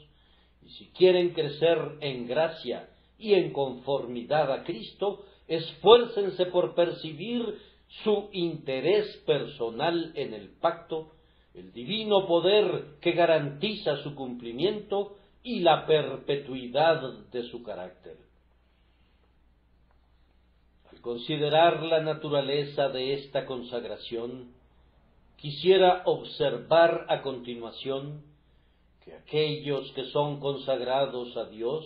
[SPEAKER 1] y si quieren crecer en gracia y en conformidad a Cristo, esfuércense por percibir su interés personal en el pacto, el divino poder que garantiza su cumplimiento y la perpetuidad de su carácter. Al considerar la naturaleza de esta consagración, quisiera observar a continuación que aquellos que son consagrados a Dios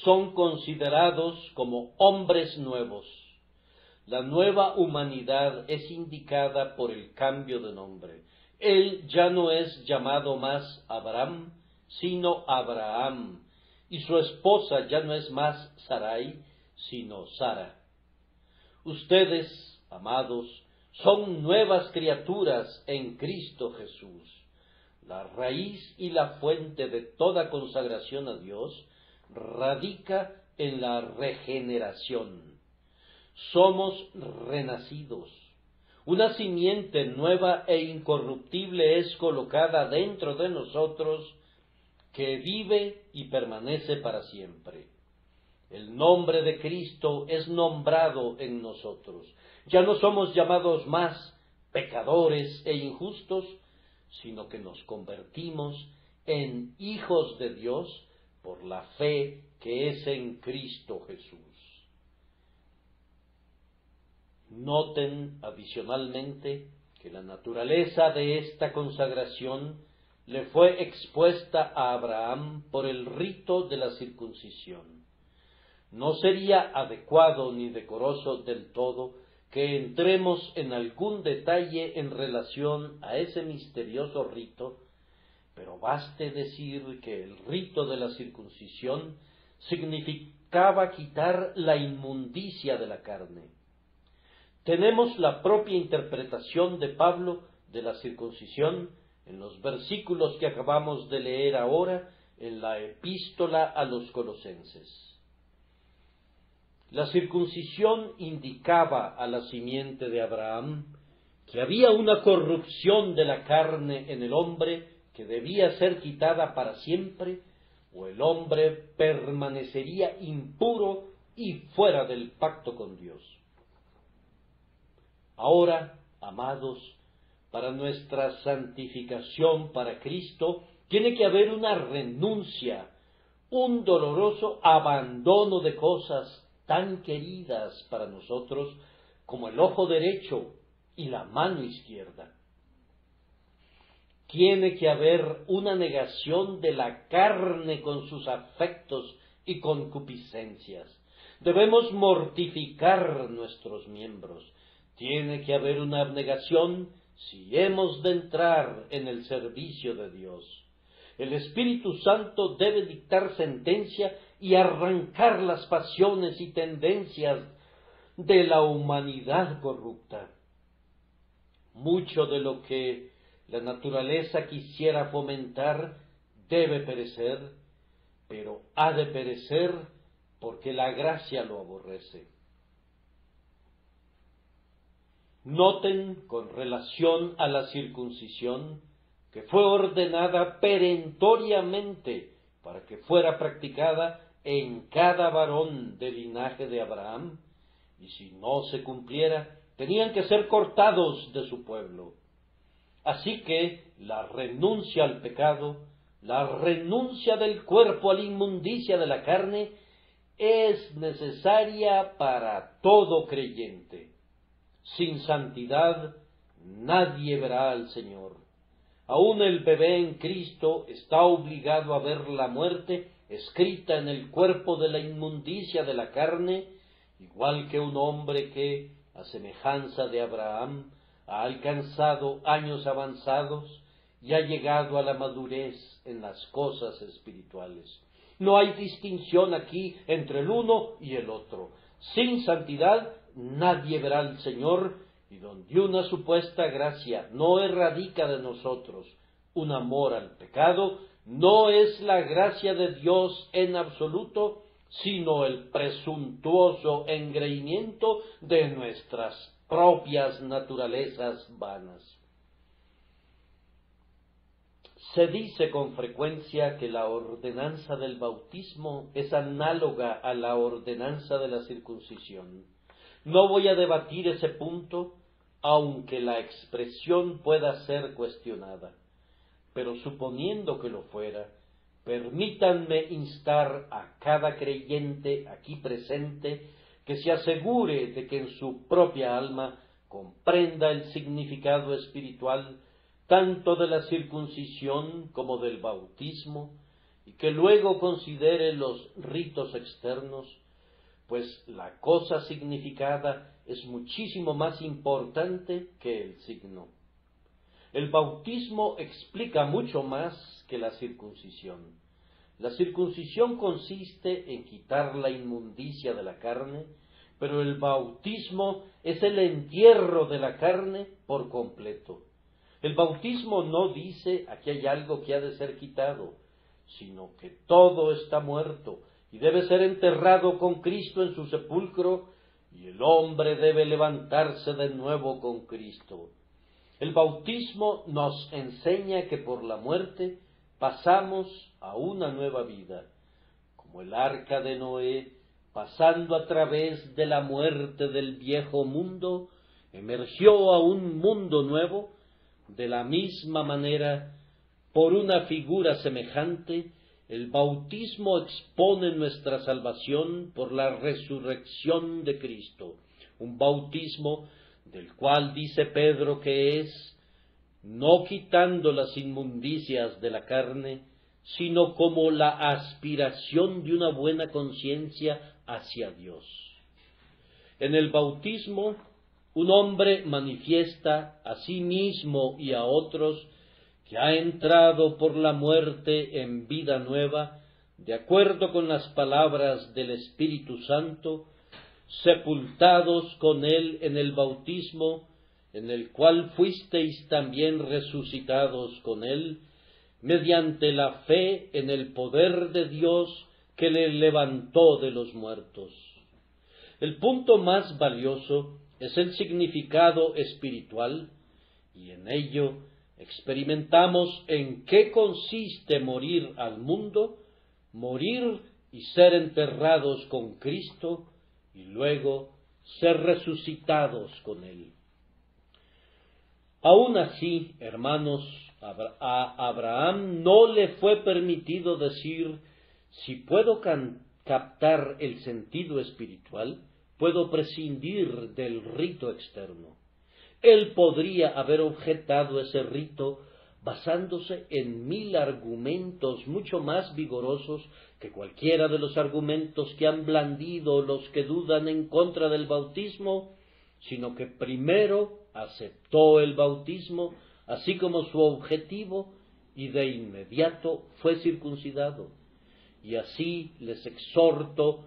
[SPEAKER 1] son considerados como hombres nuevos. La nueva humanidad es indicada por el cambio de nombre. Él ya no es llamado más Abraham, sino Abraham, y su esposa ya no es más Sarai, sino Sara. Ustedes, amados, son nuevas criaturas en Cristo Jesús. La raíz y la fuente de toda consagración a Dios radica en la regeneración. Somos renacidos. Una simiente nueva e incorruptible es colocada dentro de nosotros, que vive y permanece para siempre. El nombre de Cristo es nombrado en nosotros. Ya no somos llamados más pecadores e injustos, sino que nos convertimos en hijos de Dios por la fe que es en Cristo Jesús. Noten adicionalmente que la naturaleza de esta consagración le fue expuesta a Abraham por el rito de la circuncisión. No sería adecuado ni decoroso del todo que entremos en algún detalle en relación a ese misterioso rito, pero baste decir que el rito de la circuncisión significaba quitar la inmundicia de la carne. Tenemos la propia interpretación de Pablo de la circuncisión en los versículos que acabamos de leer ahora en la epístola a los Colosenses. La circuncisión indicaba a la simiente de Abraham que había una corrupción de la carne en el hombre que debía ser quitada para siempre, o el hombre permanecería impuro y fuera del pacto con Dios. Ahora, amados, para nuestra santificación para Cristo, tiene que haber una renuncia, un doloroso abandono de cosas tan queridas para nosotros como el ojo derecho y la mano izquierda. Tiene que haber una negación de la carne con sus afectos y concupiscencias. Debemos mortificar nuestros miembros. Tiene que haber una abnegación si hemos de entrar en el servicio de Dios. El Espíritu Santo debe dictar sentencia y arrancar las pasiones y tendencias de la humanidad corrupta. Mucho de lo que la naturaleza quisiera fomentar debe perecer, pero ha de perecer porque la gracia lo aborrece. Noten con relación a la circuncisión que fue ordenada perentoriamente para que fuera practicada en cada varón del linaje de Abraham, y si no se cumpliera, tenían que ser cortados de su pueblo. Así que la renuncia al pecado, la renuncia del cuerpo a la inmundicia de la carne, es necesaria para todo creyente. Sin santidad nadie verá al Señor. Aún el bebé en Cristo está obligado a ver la muerte escrita en el cuerpo de la inmundicia de la carne, igual que un hombre que, a semejanza de Abraham, ha alcanzado años avanzados y ha llegado a la madurez en las cosas espirituales. No hay distinción aquí entre el uno y el otro. Sin santidad nadie verá al Señor, y donde una supuesta gracia no erradica de nosotros un amor al pecado, no es la gracia de Dios en absoluto, sino el presuntuoso engreimiento de nuestras propias naturalezas vanas. Se dice con frecuencia que la ordenanza del bautismo es análoga a la ordenanza de la circuncisión. No voy a debatir ese punto, aunque la expresión pueda ser cuestionada. Pero suponiendo que lo fuera, permítanme instar a cada creyente aquí presente que se asegure de que en su propia alma comprenda el significado espiritual tanto de la circuncisión como del bautismo, y que luego considere los ritos externos, pues la cosa significada es muchísimo más importante que el signo. El bautismo explica mucho más que la circuncisión. La circuncisión consiste en quitar la inmundicia de la carne, pero el bautismo es el entierro de la carne por completo. El bautismo no dice aquí hay algo que ha de ser quitado, sino que todo está muerto y debe ser enterrado con Cristo en su sepulcro, y el hombre debe levantarse de nuevo con Cristo. El bautismo nos enseña que por la muerte pasamos a una nueva vida, como el arca de Noé, pasando a través de la muerte del viejo mundo, emergió a un mundo nuevo. De la misma manera, por una figura semejante, el bautismo expone nuestra salvación por la resurrección de Cristo, un bautismo del cual dice Pedro que es, no quitando las inmundicias de la carne, sino como la aspiración de una buena conciencia hacia Dios. En el bautismo, un hombre manifiesta a sí mismo y a otros que ha entrado por la muerte en vida nueva, de acuerdo con las palabras del Espíritu Santo, sepultados con él en el bautismo, en el cual fuisteis también resucitados con él, mediante la fe en el poder de Dios que le levantó de los muertos. El punto más valioso es el significado espiritual, y en ello experimentamos en qué consiste morir al mundo, morir y ser enterrados con Cristo, y luego ser resucitados con Él. Aun así, hermanos, a Abraham no le fue permitido decir, si puedo captar el sentido espiritual, puedo prescindir del rito externo. Él podría haber objetado ese rito basándose en 1000 argumentos mucho más vigorosos que cualquiera de los argumentos que han blandido los que dudan en contra del bautismo, sino que primero aceptó el bautismo, así como su objetivo, y de inmediato fue circuncidado. Y así les exhorto,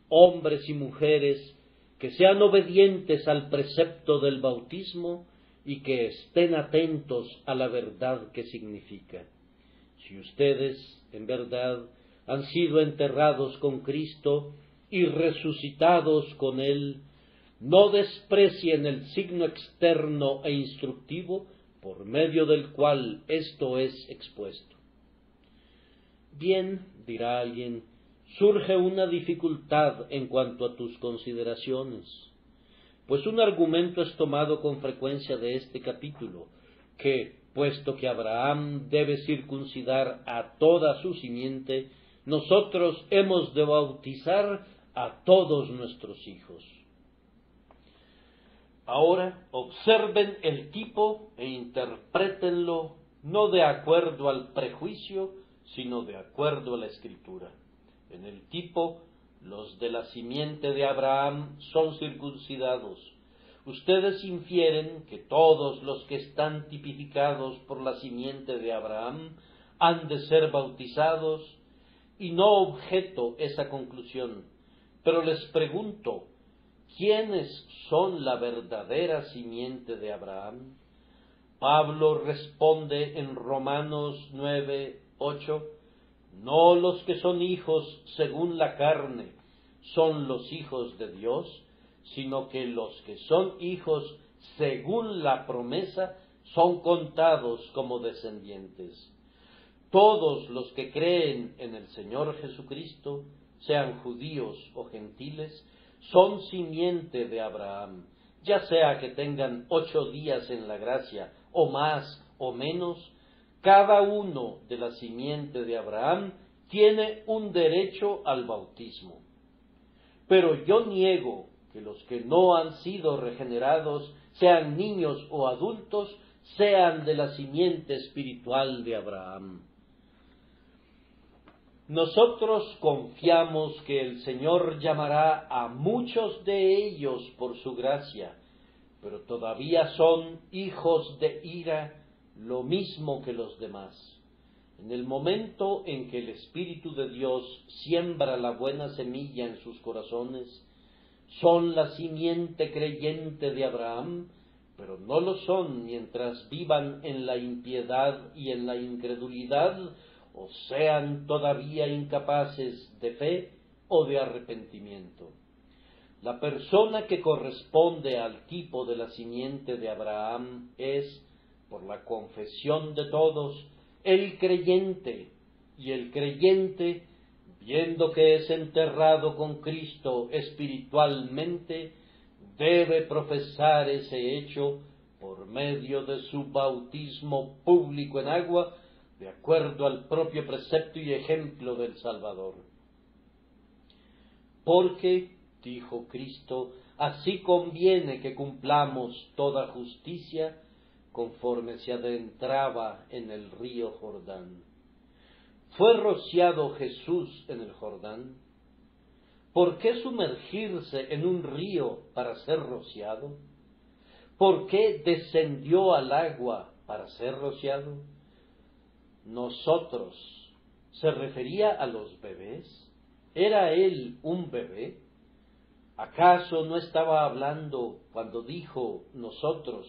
[SPEAKER 1] hombres y mujeres, que sean obedientes al precepto del bautismo y que estén atentos a la verdad que significa. Si ustedes, en verdad, han sido enterrados con Cristo y resucitados con Él, no desprecien el signo externo e instructivo por medio del cual esto es expuesto. Bien, dirá alguien, surge una dificultad en cuanto a tus consideraciones, pues un argumento es tomado con frecuencia de este capítulo, que, puesto que Abraham debe circuncidar a toda su simiente, nosotros hemos de bautizar a todos nuestros hijos. Ahora observen el tipo e interprétenlo no de acuerdo al prejuicio, sino de acuerdo a la Escritura. En el tipo, los de la simiente de Abraham son circuncidados. Ustedes infieren que todos los que están tipificados por la simiente de Abraham han de ser bautizados, y no objeto esa conclusión, pero les pregunto, ¿quiénes son la verdadera simiente de Abraham? Pablo responde en Romanos 9:8, no los que son hijos según la carne son los hijos de Dios, sino que los que son hijos según la promesa son contados como descendientes. Todos los que creen en el Señor Jesucristo, sean judíos o gentiles, son simiente de Abraham, ya sea que tengan 8 días en la gracia, o más o menos. Cada uno de la simiente de Abraham tiene un derecho al bautismo. Pero yo niego que los que no han sido regenerados, sean niños o adultos, sean de la simiente espiritual de Abraham. Nosotros confiamos que el Señor llamará a muchos de ellos por su gracia, pero todavía son hijos de ira, lo mismo que los demás. En el momento en que el Espíritu de Dios siembra la buena semilla en sus corazones, son la simiente creyente de Abraham, pero no lo son mientras vivan en la impiedad y en la incredulidad, o sean todavía incapaces de fe o de arrepentimiento. La persona que corresponde al tipo de la simiente de Abraham es, por la confesión de todos, el creyente, y el creyente, viendo que es enterrado con Cristo espiritualmente, debe profesar ese hecho por medio de su bautismo público en agua, de acuerdo al propio precepto y ejemplo del Salvador. Porque, dijo Cristo, así conviene que cumplamos toda justicia, conforme se adentraba en el río Jordán. ¿Fue rociado Jesús en el Jordán? ¿Por qué sumergirse en un río para ser rociado? ¿Por qué descendió al agua para ser rociado? Nosotros, ¿se refería a los bebés? ¿Era él un bebé? ¿Acaso no estaba hablando, cuando dijo nosotros,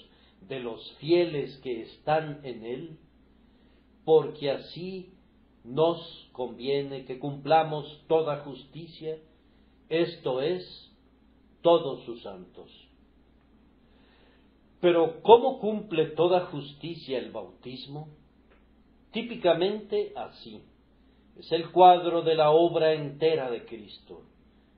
[SPEAKER 1] de los fieles que están en él? Porque así nos conviene que cumplamos toda justicia, esto es, todos sus santos. Pero ¿cómo cumple toda justicia el bautismo? Típicamente así. Es el cuadro de la obra entera de Cristo.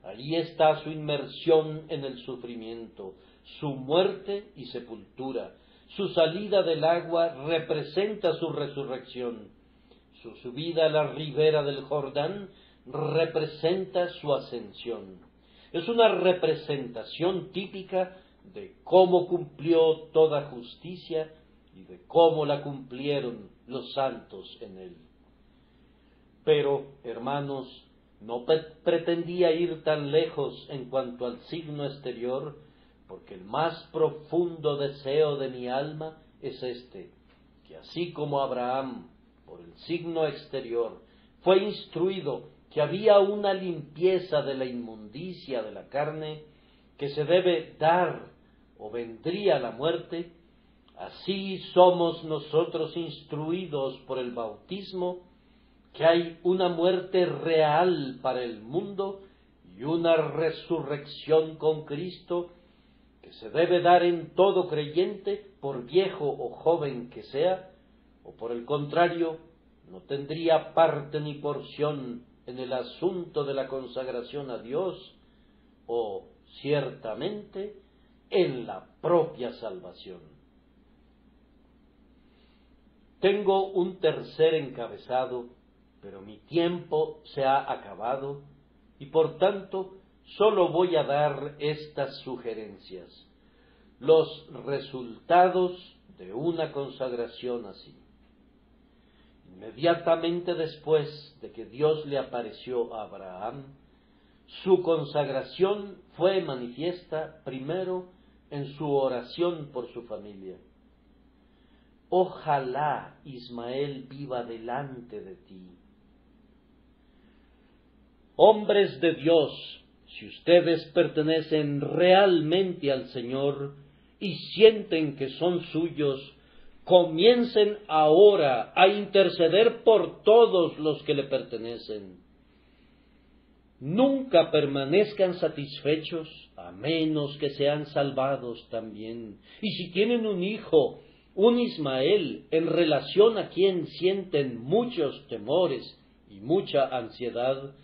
[SPEAKER 1] Allí está su inmersión en el sufrimiento, su muerte y sepultura. Su salida del agua representa su resurrección. Su subida a la ribera del Jordán representa su ascensión. Es una representación típica de cómo cumplió toda justicia y de cómo la cumplieron los santos en él. Pero, hermanos, no pretendía ir tan lejos en cuanto al signo exterior, porque el más profundo deseo de mi alma es este, que así como Abraham, por el signo exterior, fue instruido que había una limpieza de la inmundicia de la carne que se debe dar o vendría la muerte, así somos nosotros instruidos por el bautismo que hay una muerte real para el mundo y una resurrección con Cristo que se debe dar en todo creyente, por viejo o joven que sea, o por el contrario, no tendría parte ni porción en el asunto de la consagración a Dios, o ciertamente en la propia salvación. Tengo un tercer encabezado, pero mi tiempo se ha acabado y por tanto solo voy a dar estas sugerencias, los resultados de una consagración así. Inmediatamente después de que Dios le apareció a Abraham, su consagración fue manifiesta primero en su oración por su familia. Ojalá Ismael viva delante de ti. Hombres de Dios, si ustedes pertenecen realmente al Señor y sienten que son suyos, comiencen ahora a interceder por todos los que le pertenecen. Nunca permanezcan satisfechos, a menos que sean salvados también. Y si tienen un hijo, un Ismael, en relación a quien sienten muchos temores y mucha ansiedad,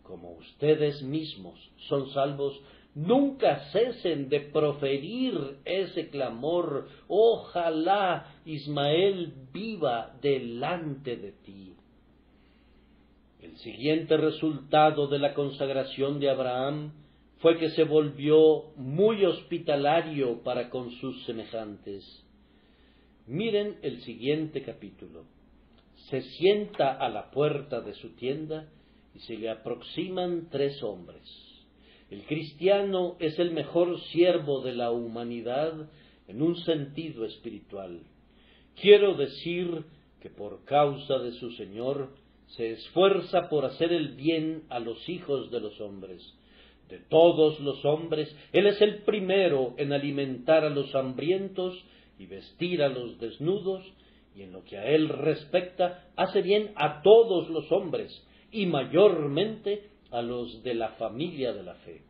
[SPEAKER 1] como ustedes mismos son salvos, nunca cesen de proferir ese clamor: ojalá Ismael viva delante de ti. El siguiente resultado de la consagración de Abraham fue que se volvió muy hospitalario para con sus semejantes. Miren el siguiente capítulo. Se sienta a la puerta de su tienda y se le aproximan 3 hombres. El cristiano es el mejor siervo de la humanidad en un sentido espiritual. Quiero decir que por causa de su Señor se esfuerza por hacer el bien a los hijos de los hombres. De todos los hombres, Él es el primero en alimentar a los hambrientos y vestir a los desnudos, y en lo que a Él respecta, hace bien a todos los hombres, y mayormente a los de la familia de la fe.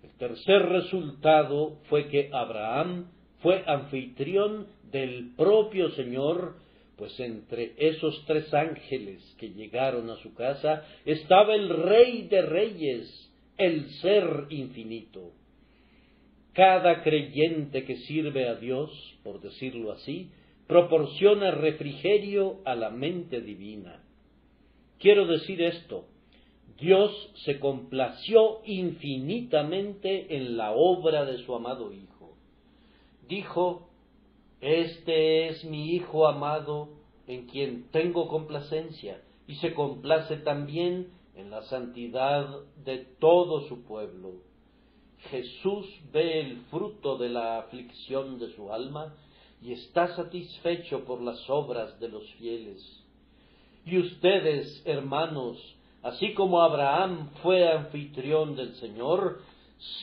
[SPEAKER 1] El tercer resultado fue que Abraham fue anfitrión del propio Señor, pues entre esos 3 ángeles que llegaron a su casa estaba el Rey de Reyes, el Ser infinito. Cada creyente que sirve a Dios, por decirlo así, proporciona refrigerio a la mente divina. Quiero decir esto: Dios se complació infinitamente en la obra de su amado Hijo. Dijo: este es mi Hijo amado, en quien tengo complacencia, y se complace también en la santidad de todo su pueblo. Jesús ve el fruto de la aflicción de su alma y está satisfecho por las obras de los fieles. Y ustedes, hermanos, así como Abraham fue anfitrión del Señor,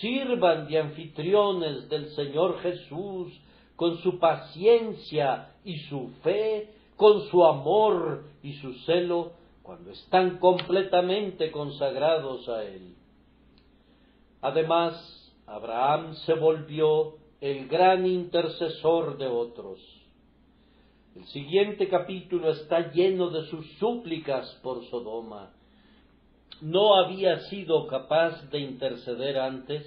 [SPEAKER 1] sirvan de anfitriones del Señor Jesús con su paciencia y su fe, con su amor y su celo, cuando están completamente consagrados a Él. Además, Abraham se volvió el gran intercesor de otros. El siguiente capítulo está lleno de sus súplicas por Sodoma. No había sido capaz de interceder antes,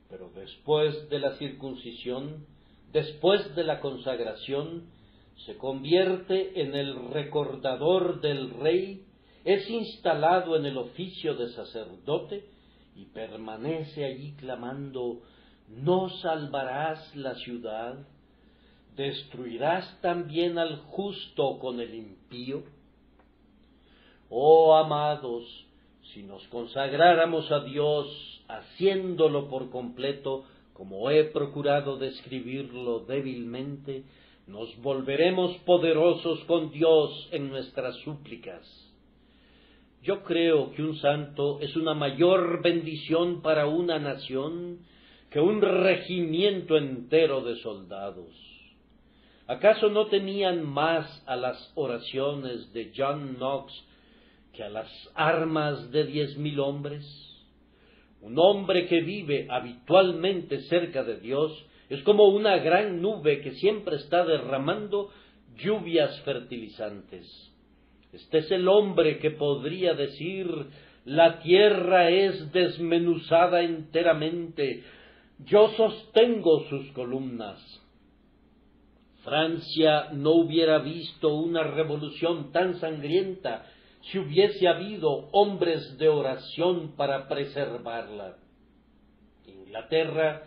[SPEAKER 1] pero después de la circuncisión, después de la consagración, se convierte en el recordador del rey, es instalado en el oficio de sacerdote y permanece allí clamando: ¿no salvarás la ciudad? ¿Destruirás también al justo con el impío? Oh amados, si nos consagráramos a Dios haciéndolo por completo, como he procurado describirlo débilmente, nos volveremos poderosos con Dios en nuestras súplicas. Yo creo que un santo es una mayor bendición para una nación que un regimiento entero de soldados. ¿Acaso no temían más a las oraciones de John Knox que a las armas de 10,000 hombres? Un hombre que vive habitualmente cerca de Dios es como una gran nube que siempre está derramando lluvias fertilizantes. Este es el hombre que podría decir: la tierra es desmenuzada enteramente, yo sostengo sus columnas. Francia no hubiera visto una revolución tan sangrienta si hubiese habido hombres de oración para preservarla. Inglaterra,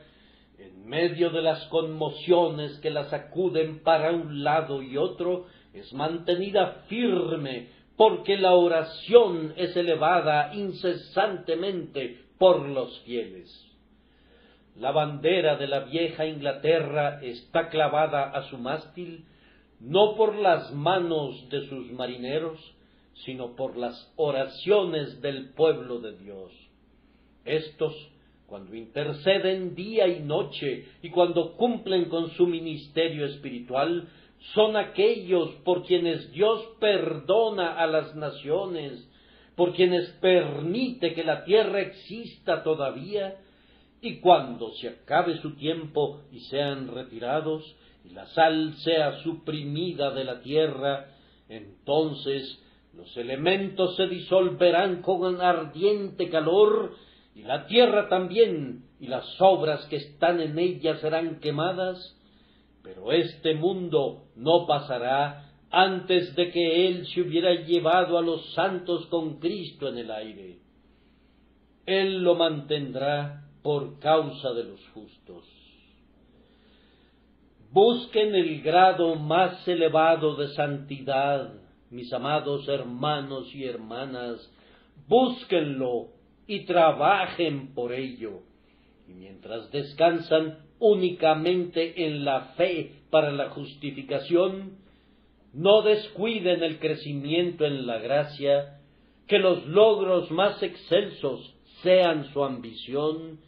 [SPEAKER 1] en medio de las conmociones que la sacuden para un lado y otro, es mantenida firme porque la oración es elevada incesantemente por los fieles. La bandera de la vieja Inglaterra está clavada a su mástil, no por las manos de sus marineros, sino por las oraciones del pueblo de Dios. Estos, cuando interceden día y noche y cuando cumplen con su ministerio espiritual, son aquellos por quienes Dios perdona a las naciones, por quienes permite que la tierra exista todavía, y cuando se acabe su tiempo y sean retirados, y la sal sea suprimida de la tierra, entonces los elementos se disolverán con ardiente calor, y la tierra también, y las obras que están en ella serán quemadas, pero este mundo no pasará antes de que Él se hubiera llevado a los santos con Cristo en el aire. Él lo mantendrá por causa de los justos. Busquen el grado más elevado de santidad, mis amados hermanos y hermanas, búsquenlo y trabajen por ello. Y mientras descansan únicamente en la fe para la justificación, no descuiden el crecimiento en la gracia, que los logros más excelsos sean su ambición,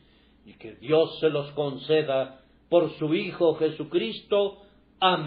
[SPEAKER 1] y que Dios se los conceda por su Hijo Jesucristo. Amén.